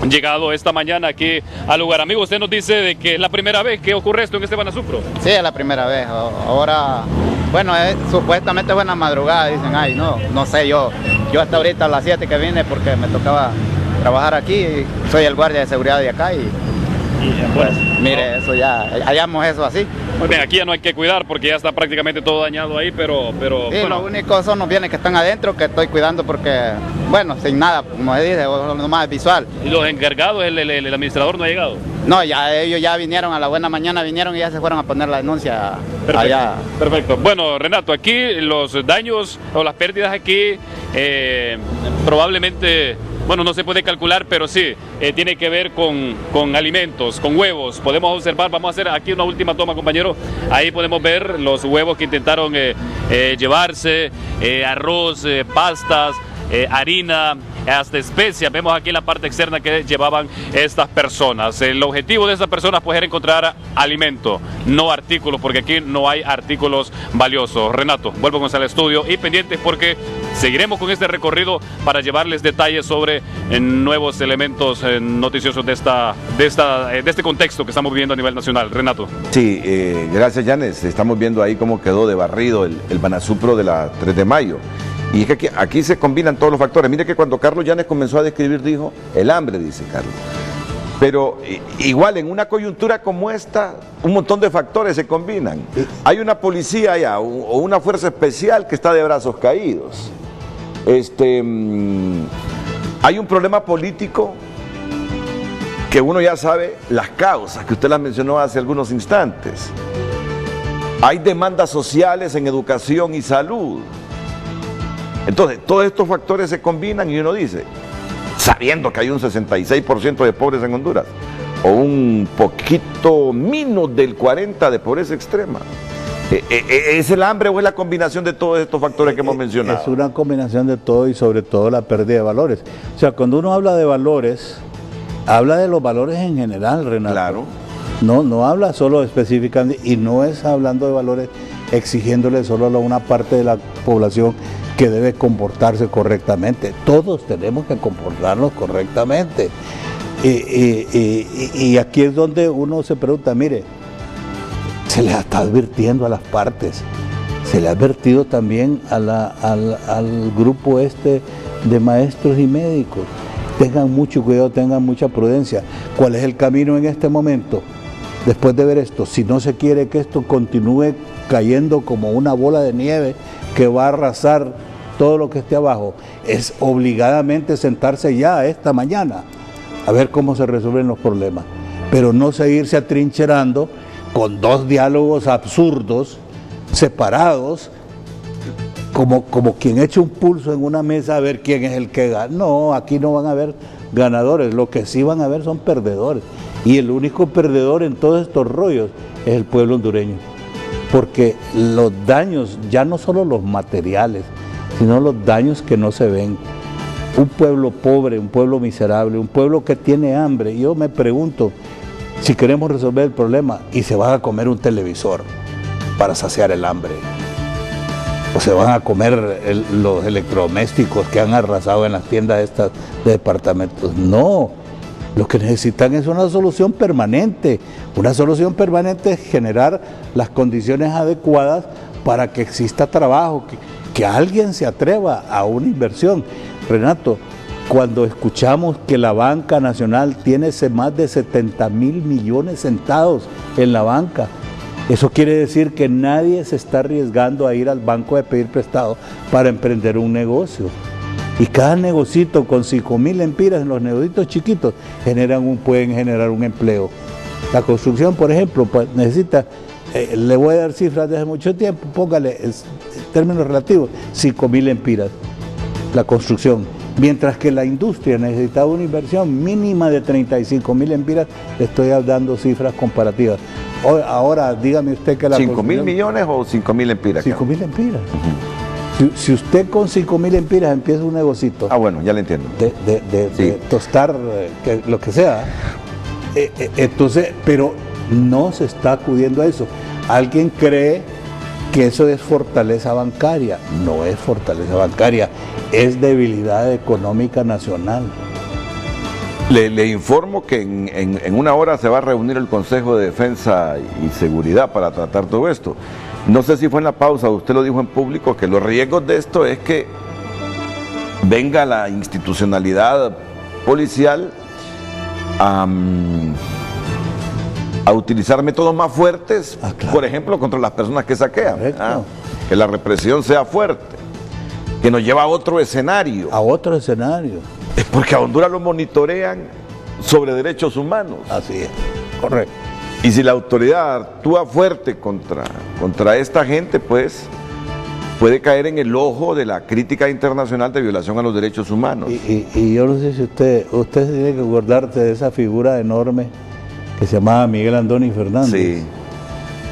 llegado esta mañana aquí al lugar. Amigo, usted nos dice de que es la primera vez que ocurre esto en este Banasupro. Sí, es la primera vez. Ahora, bueno, supuestamente buena madrugada, dicen, ay, no sé, yo hasta ahorita a las 7 que vine porque me tocaba trabajar aquí, y soy el guardia de seguridad de acá y pues, mire, eso ya, hallamos eso así. Muy bien, aquí ya no hay que cuidar porque ya está prácticamente todo dañado ahí, pero sí, bueno. Lo único son los bienes que están adentro que estoy cuidando porque, bueno, sin nada, como se dice, nomás visual. ¿Y los encargados, el administrador no ha llegado? No, ya ellos ya vinieron a la buena mañana, vinieron y ya se fueron a poner la denuncia. Perfecto, allá. Perfecto. Bueno, Renato, aquí los daños o las pérdidas aquí probablemente, bueno, no se puede calcular, pero sí, tiene que ver con alimentos, con huevos. Podemos observar, vamos a hacer aquí una última toma, compañero. Ahí podemos ver los huevos que intentaron llevarse, arroz, pastas, harina, hasta especias. Vemos aquí en la parte externa que llevaban estas personas. El objetivo de estas personas pues era encontrar alimento, no artículos, porque aquí no hay artículos valiosos. Renato, vuelvo con el estudio y pendientes porque seguiremos con este recorrido para llevarles detalles sobre nuevos elementos noticiosos de este contexto que estamos viviendo a nivel nacional. Renato. Sí, gracias, Yanes. Estamos viendo ahí cómo quedó de barrido el Banasupro de la 3 de Mayo. Y es que aquí se combinan todos los factores. Mire que cuando Carlos Yanes comenzó a describir, dijo, el hambre, dice Carlos. Pero igual en una coyuntura como esta, un montón de factores se combinan. Hay una policía allá o una fuerza especial que está de brazos caídos. Hay un problema político que uno ya sabe las causas, que usted las mencionó hace algunos instantes. Hay demandas sociales en educación y salud. Entonces, todos estos factores se combinan y uno dice, sabiendo que hay un 66% de pobres en Honduras, o un poquito menos del 40% de pobreza extrema, ¿es el hambre o es la combinación de todos estos factores que hemos mencionado? Es una combinación de todo y sobre todo la pérdida de valores. O sea, cuando uno habla de valores, habla de los valores en general, Renato. Claro. No habla solo específicamente y no es hablando de valores exigiéndole solo a una parte de la población que debe comportarse correctamente. Todos tenemos que comportarnos correctamente. Y aquí es donde uno se pregunta, mire, se le está advirtiendo a las partes, se le ha advertido también al grupo de maestros y médicos. Tengan mucho cuidado, tengan mucha prudencia. ¿Cuál es el camino en este momento? Después de ver esto, si no se quiere que esto continúe cayendo como una bola de nieve que va a arrasar todo lo que esté abajo, es obligadamente sentarse ya esta mañana a ver cómo se resuelven los problemas, pero no seguirse atrincherando con dos diálogos absurdos, separados, como quien echa un pulso en una mesa a ver quién es el que gana. No, aquí no van a haber ganadores, lo que sí van a haber son perdedores, y el único perdedor en todos estos rollos es el pueblo hondureño, porque los daños, ya no solo los materiales, sino los daños que no se ven. Un pueblo pobre, un pueblo miserable, un pueblo que tiene hambre. Yo me pregunto, si queremos resolver el problema, y se van a comer un televisor para saciar el hambre, o se van a comer los electrodomésticos que han arrasado en las tiendas estas de departamentos. No, lo que necesitan es una solución permanente. Una solución permanente es generar las condiciones adecuadas para que exista trabajo, que alguien se atreva a una inversión. Renato, cuando escuchamos que la banca nacional tiene más de 70.000 millones sentados en la banca, eso quiere decir que nadie se está arriesgando a ir al banco a pedir prestado para emprender un negocio. Y cada negocito con 5.000 empiras en los negocios chiquitos pueden generar un empleo. La construcción, por ejemplo, pues, necesita, le voy a dar cifras de hace mucho tiempo, póngale en términos relativos, 5.000 empiras, la construcción. Mientras que la industria necesitaba una inversión mínima de 35.000 empiras, le estoy dando cifras comparativas. Ahora, dígame usted que la ¿5.000 millones o 5.000 empiras? 5.000 empiras. Si usted con 5.000 empiras empieza un negocito. Bueno, ya le entiendo. De tostar lo que sea. Entonces, pero no se está acudiendo a eso. Alguien cree que eso es fortaleza bancaria. No es fortaleza bancaria, es debilidad económica nacional. Le informo que en una hora se va a reunir el Consejo de Defensa y Seguridad para tratar todo esto. No sé si fue en la pausa, usted lo dijo en público, que los riesgos de esto es que venga la institucionalidad policial a utilizar métodos más fuertes, claro, por ejemplo, contra las personas que saquean. Que la represión sea fuerte, que nos lleva a otro escenario. A otro escenario. Es porque a Honduras lo monitorean sobre derechos humanos. Así es, correcto. Y si la autoridad actúa fuerte contra esta gente, pues puede caer en el ojo de la crítica internacional de violación a los derechos humanos. Y yo no sé si usted tiene que acordarse de esa figura enorme que se llamaba Miguel Andoni Fernández. Sí.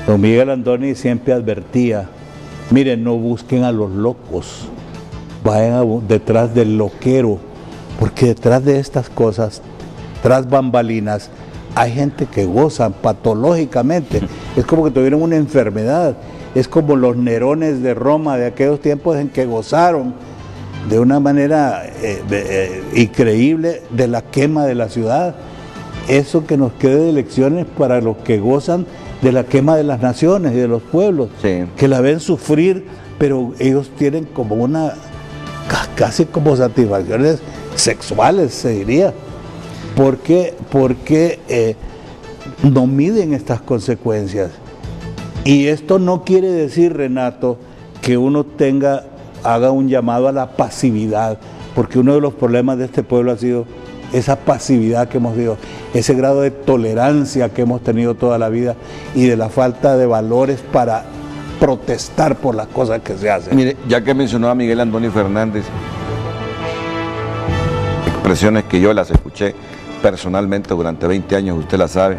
Don Miguel Andoni siempre advertía, miren, no busquen a los locos, vayan detrás del loquero, porque detrás de estas cosas, tras bambalinas, hay gente que goza patológicamente. Es como que tuvieron una enfermedad. Es como los Nerones de Roma de aquellos tiempos en que gozaron de una manera increíble de la quema de la ciudad. Eso que nos quede de lecciones para los que gozan de la quema de las naciones y de los pueblos, sí, que la ven sufrir, pero ellos tienen como casi como satisfacciones sexuales, se diría. Porque no miden estas consecuencias. Y esto no quiere decir, Renato, que uno haga un llamado a la pasividad, porque uno de los problemas de este pueblo ha sido esa pasividad que hemos tenido, ese grado de tolerancia que hemos tenido toda la vida y de la falta de valores para protestar por las cosas que se hacen. Mire, ya que mencionó a Miguel Andoni Fernández, expresiones que yo las escuché personalmente durante 20 años, usted la sabe.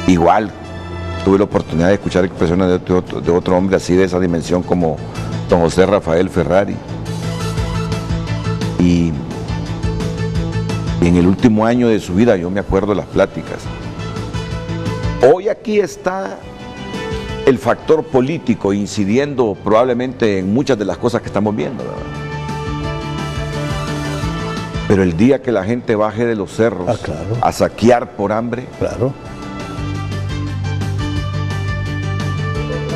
Igual tuve la oportunidad de escuchar expresiones de otro hombre así de esa dimensión como don José Rafael Ferrari. Y en el último año de su vida yo me acuerdo de las pláticas. Hoy aquí está el factor político incidiendo probablemente en muchas de las cosas que estamos viendo, ¿verdad? Pero el día que la gente baje de los cerros claro, a saquear por hambre, claro,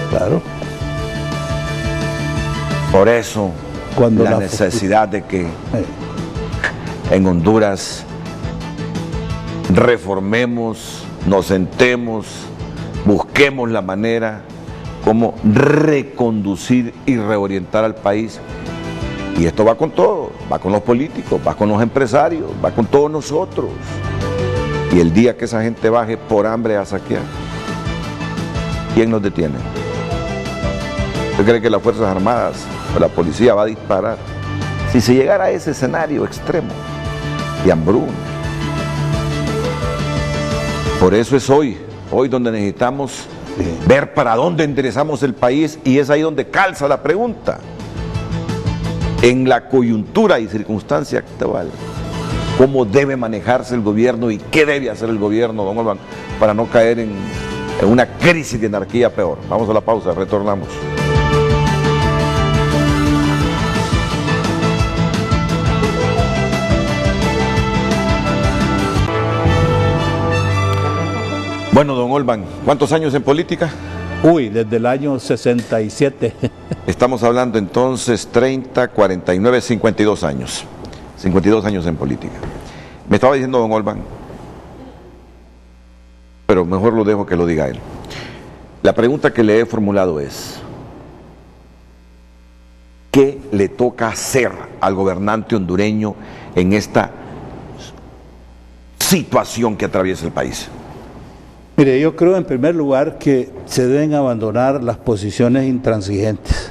claro. Por eso Cuando la necesidad de que en Honduras reformemos, nos sentemos, busquemos la manera como reconducir y reorientar al país. Y esto va con todo, va con los políticos, va con los empresarios, va con todos nosotros. Y el día que esa gente baje por hambre a saquear, ¿quién nos detiene? ¿Usted cree que las Fuerzas Armadas o la policía va a disparar? Si se llegara a ese escenario extremo de hambruna. Por eso es hoy donde necesitamos ver para dónde enderezamos el país, y es ahí donde calza la pregunta. En la coyuntura y circunstancia actual, ¿cómo debe manejarse el gobierno y qué debe hacer el gobierno, don Olvan, para no caer en una crisis de anarquía peor? Vamos a la pausa, retornamos. Bueno, don Olvan, ¿cuántos años en política? Desde el año 67. Estamos hablando entonces 30, 49, 52 años. 52 años en política. Me estaba diciendo don Olban, pero mejor lo dejo que lo diga él. La pregunta que le he formulado es, ¿qué le toca hacer al gobernante hondureño en esta situación que atraviesa el país? Mire, yo creo en primer lugar que se deben abandonar las posiciones intransigentes.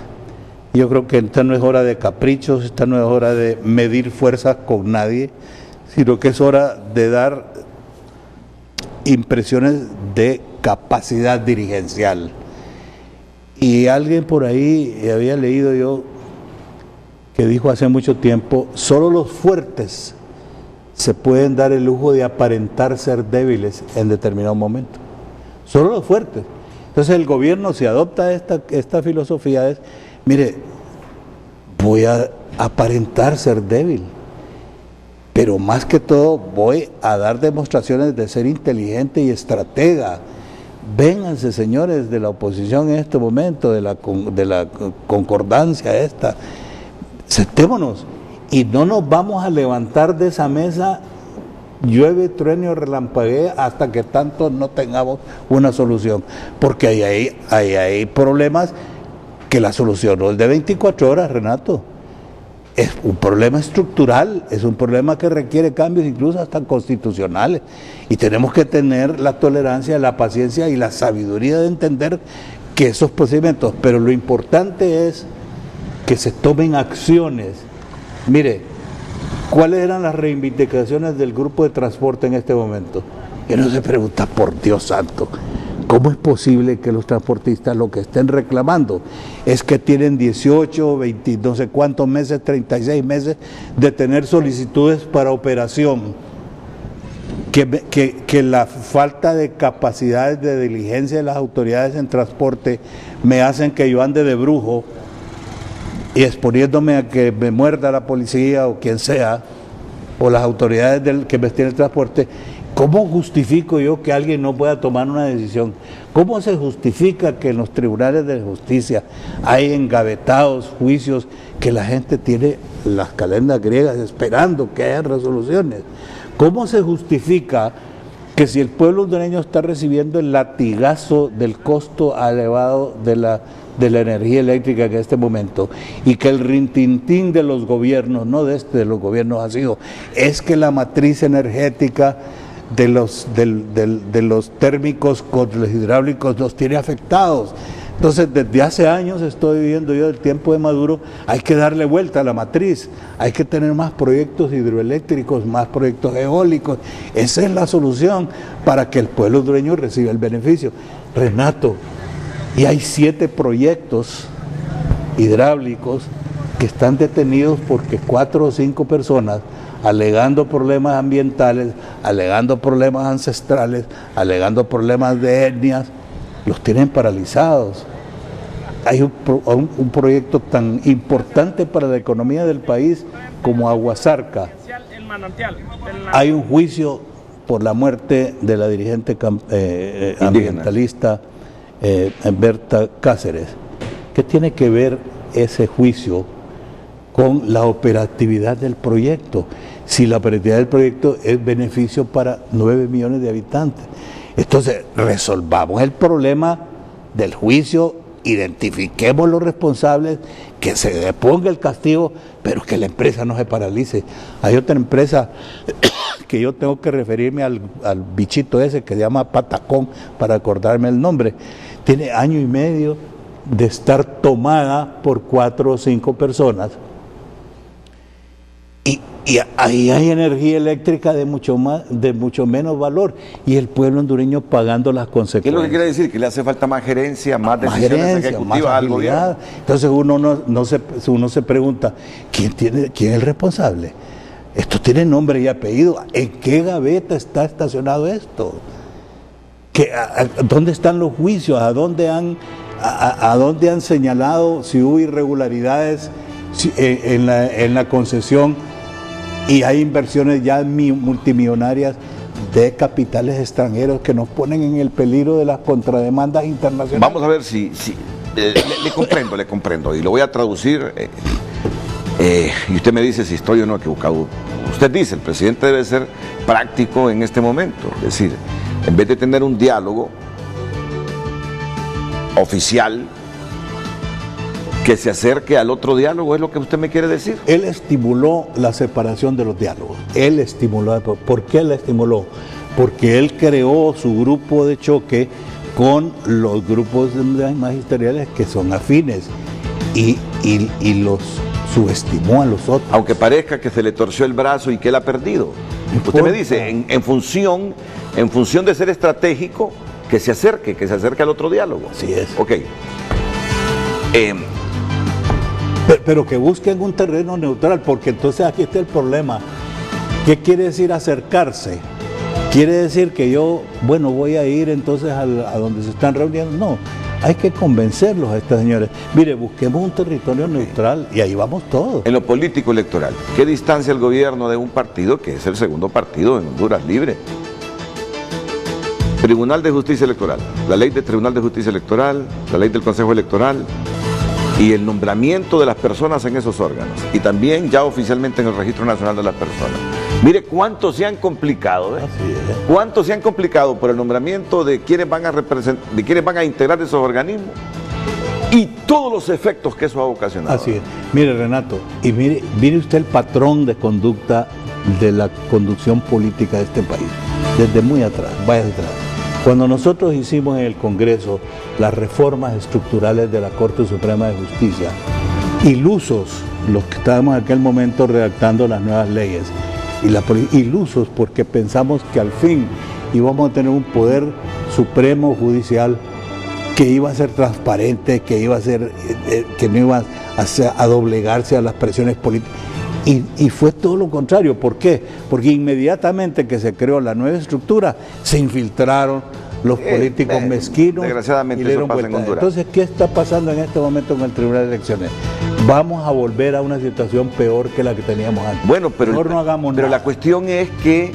Yo creo que esta no es hora de caprichos, esta no es hora de medir fuerzas con nadie, sino que es hora de dar impresiones de capacidad dirigencial. Y alguien por ahí, había leído yo, que dijo hace mucho tiempo, solo los fuertes se pueden dar el lujo de aparentar ser débiles en determinado momento. Solo los fuertes. Entonces el gobierno, si adopta esta filosofía, es, mire, voy a aparentar ser débil, pero más que todo voy a dar demostraciones de ser inteligente y estratega. Vénganse, señores de la oposición en este momento, de la concordancia esta, sentémonos y no nos vamos a levantar de esa mesa, llueve, truene o relampaguee, hasta que tanto no tengamos una solución, porque hay problemas que la solución no es de 24 horas, Renato. Es un problema estructural, es un problema que requiere cambios incluso hasta constitucionales, y tenemos que tener la tolerancia, la paciencia y la sabiduría de entender que esos procedimientos, pero lo importante es que se tomen acciones. Mire, ¿cuáles eran las reivindicaciones del grupo de transporte en este momento? Y uno se pregunta, por Dios santo, ¿cómo es posible que los transportistas lo que estén reclamando es que tienen 18, 20, no sé cuántos meses, 36 meses de tener solicitudes para operación? Que la falta de capacidades de diligencia de las autoridades en transporte me hacen que yo ande de brujo y exponiéndome a que me muerda la policía o quien sea, o las autoridades que me tienen el transporte. ¿Cómo justifico yo que alguien no pueda tomar una decisión? ¿Cómo se justifica que en los tribunales de justicia hay engavetados juicios que la gente tiene las calendas griegas esperando que haya resoluciones? ¿Cómo se justifica que si el pueblo hondureño está recibiendo el latigazo del costo elevado de la energía eléctrica en este momento, y que el rintintín de los gobiernos, no de los gobiernos ha sido, es que la matriz energética de los térmicos con los hidráulicos los tiene afectados? Entonces, desde hace años estoy viviendo yo el tiempo de Maduro, hay que darle vuelta a la matriz, hay que tener más proyectos hidroeléctricos, más proyectos eólicos. Esa es la solución para que el pueblo hondureño reciba el beneficio. Renato, y hay 7 proyectos hidráulicos que están detenidos porque 4 o 5 personas, alegando problemas ambientales, alegando problemas ancestrales, alegando problemas de etnias, los tienen paralizados. Hay un proyecto tan importante para la economía del país como Aguasarca. Hay un juicio por la muerte de la dirigente ambientalista Berta Cáceres. ¿Qué tiene que ver ese juicio con la operatividad del proyecto? Si la operatividad del proyecto es beneficio para 9 millones de habitantes. Entonces, resolvamos el problema del juicio, identifiquemos los responsables, que se deponga el castigo, pero que la empresa no se paralice. Hay otra empresa que yo tengo que referirme al bichito ese que se llama Patacón, para acordarme el nombre. Tiene 1 año y medio de estar tomada por 4 o 5 personas. Y ahí hay energía eléctrica de mucho menos valor, y el pueblo hondureño pagando las consecuencias. ¿Qué es lo que quiere decir? Que le hace falta más gerencia, más decisiones ejecutivas al gobierno. Entonces uno se pregunta, ¿quién es el responsable? Esto tiene nombre y apellido. ¿En qué gaveta está estacionado esto? ¿Dónde están los juicios? ¿A dónde han señalado si hubo irregularidades en la concesión? Y hay inversiones ya multimillonarias de capitales extranjeros que nos ponen en el peligro de las contrademandas internacionales. Vamos a ver si le comprendo, y lo voy a traducir Y usted me dice si estoy o no equivocado. Usted dice, el presidente debe ser práctico en este momento. Es decir, en vez de tener un diálogo oficial, que se acerque al otro diálogo, ¿es lo que usted me quiere decir? Él estimuló la separación de los diálogos. Él estimuló. ¿Por qué la estimuló? Porque él creó su grupo de choque con los grupos magisteriales que son afines y los subestimó a los otros. Aunque parezca que se le torció el brazo y que él ha perdido. Usted me dice, en función de ser estratégico, que se acerque al otro diálogo. Así es. Ok. Pero que busquen un terreno neutral, porque entonces aquí está el problema. ¿Qué quiere decir acercarse? ¿Quiere decir que yo, voy a ir entonces a donde se están reuniendo? No, hay que convencerlos a estas señores. Mire, busquemos un territorio neutral y ahí vamos todos. En lo político electoral, ¿qué distancia el gobierno de un partido que es el segundo partido en Honduras libre? Tribunal de Justicia Electoral, la ley del Tribunal de Justicia Electoral, la ley del Consejo Electoral y el nombramiento de las personas en esos órganos y también ya oficialmente en el Registro Nacional de las Personas. Mire cuánto se han complicado, ¿eh? Así es. Cuánto se han complicado por el nombramiento de quienes van a representar, de quienes van a integrar esos organismos y todos los efectos que eso ha ocasionado. Así es. Mire, Renato, y mire usted el patrón de conducta de la conducción política de este país, desde muy atrás, vaya atrás. Cuando nosotros hicimos en el Congreso las reformas estructurales de la Corte Suprema de Justicia, ilusos los que estábamos en aquel momento redactando las nuevas leyes, ilusos porque pensamos que al fin íbamos a tener un poder supremo judicial que iba a ser transparente, que iba a ser, que no iba a doblegarse a las presiones políticas. Y fue todo lo contrario. ¿Por qué? Porque inmediatamente que se creó la nueva estructura, se infiltraron los políticos mezquinos. Desgraciadamente y le eso dieron pasa en vuelta. Honduras. Entonces, ¿qué está pasando en este momento con el Tribunal de Elecciones? Vamos a volver a una situación peor que la que teníamos antes. Bueno, pero, mejor no hagamos pero nada. la cuestión es que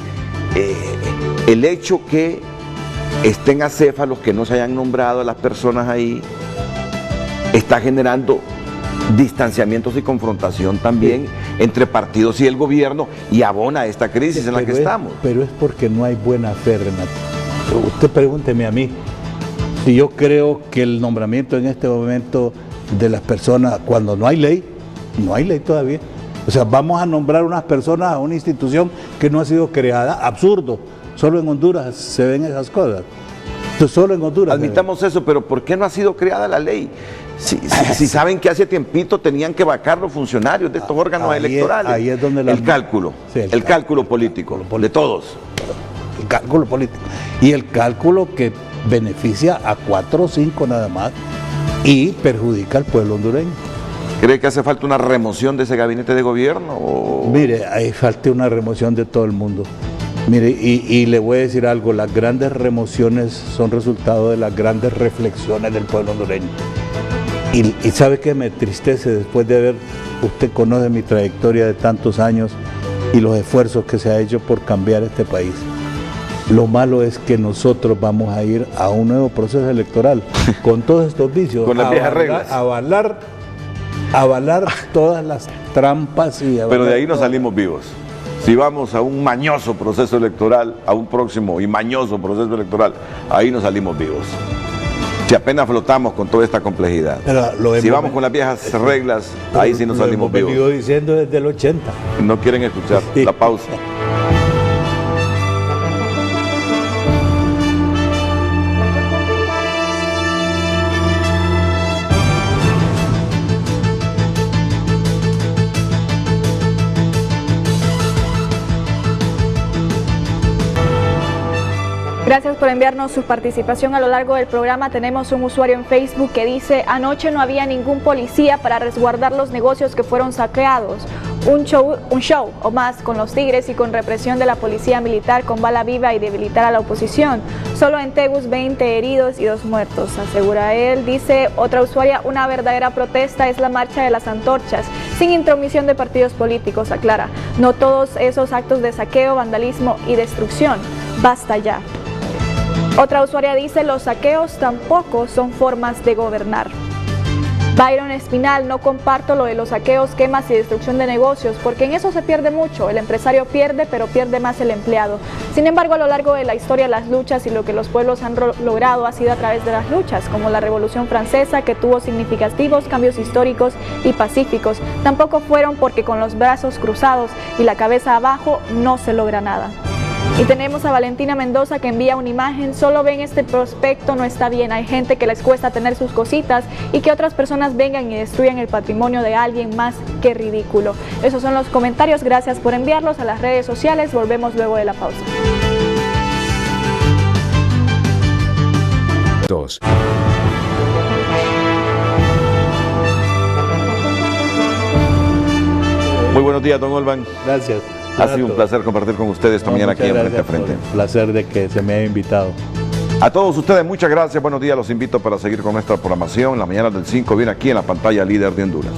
el hecho que estén acéfalos, que no se hayan nombrado a las personas ahí, está generando distanciamientos y confrontación también entre partidos y el gobierno y abona esta crisis en la que estamos. Pero es porque no hay buena fe, Renato. Usted pregúnteme a mí si yo creo que el nombramiento en este momento de las personas, cuando no hay ley todavía. O sea, vamos a nombrar unas personas a una institución que no ha sido creada. Absurdo. Solo en Honduras se ven esas cosas. Entonces, solo en Honduras. Admitamos eso, pero ¿por qué no ha sido creada la ley? Si saben que hace tiempito tenían que vacar los funcionarios de estos órganos electorales. Ahí es donde el cálculo, sí, el cálculo político de todos. El cálculo político. Y el cálculo que beneficia a 4 o 5 nada más y perjudica al pueblo hondureño. ¿Cree que hace falta una remoción de ese gabinete de gobierno? ¿O? Mire, hay falta una remoción de todo el mundo. Mire, y le voy a decir algo, las grandes remociones son resultado de las grandes reflexiones del pueblo hondureño. Y sabe que me entristece después de ver, usted conoce mi trayectoria de tantos años y los esfuerzos que se ha hecho por cambiar este país. Lo malo es que nosotros vamos a ir a un nuevo proceso electoral con todos estos vicios. Con las viejas reglas. Avalar todas las trampas y pero de ahí no salimos vivos. Si vamos a un mañoso proceso electoral, a un próximo y mañoso proceso electoral, ahí no salimos vivos. Si apenas flotamos con toda esta complejidad. Si vamos con las viejas reglas, ahí sí no salimos vivos. Lo hemos venido diciendo desde el 80. No quieren escuchar. Sí. La pausa. Gracias por enviarnos su participación a lo largo del programa. Tenemos un usuario en Facebook que dice: anoche no había ningún policía para resguardar los negocios que fueron saqueados. Un show o más con los tigres y con represión de la policía militar con bala viva y debilitar a la oposición. Solo en Tegus 20 heridos y 2 muertos, asegura él. Dice otra usuaria: una verdadera protesta es la marcha de las antorchas, sin intromisión de partidos políticos, aclara. No todos esos actos de saqueo, vandalismo y destrucción. Basta ya. Otra usuaria dice: los saqueos tampoco son formas de gobernar. Byron Espinal: no comparto lo de los saqueos, quemas y destrucción de negocios, porque en eso se pierde mucho. El empresario pierde, pero pierde más el empleado. Sin embargo, a lo largo de la historia, las luchas y lo que los pueblos han logrado ha sido a través de las luchas, como la Revolución Francesa, que tuvo significativos cambios históricos y pacíficos. Tampoco fueron porque con los brazos cruzados y la cabeza abajo no se logra nada. Y tenemos a Valentina Mendoza, que envía una imagen: solo ven este prospecto, no está bien, hay gente que les cuesta tener sus cositas y que otras personas vengan y destruyan el patrimonio de alguien más, que ridículo. Esos son los comentarios, gracias por enviarlos a las redes sociales, volvemos luego de la pausa. Muy buenos días, don Olvan. Gracias. Ha sido un placer compartir con ustedes esta mañana aquí en Frente a Frente. El placer de que se me haya invitado. A todos ustedes, muchas gracias. Buenos días. Los invito para seguir con nuestra programación. La mañana del 5 viene aquí en la pantalla líder de Honduras.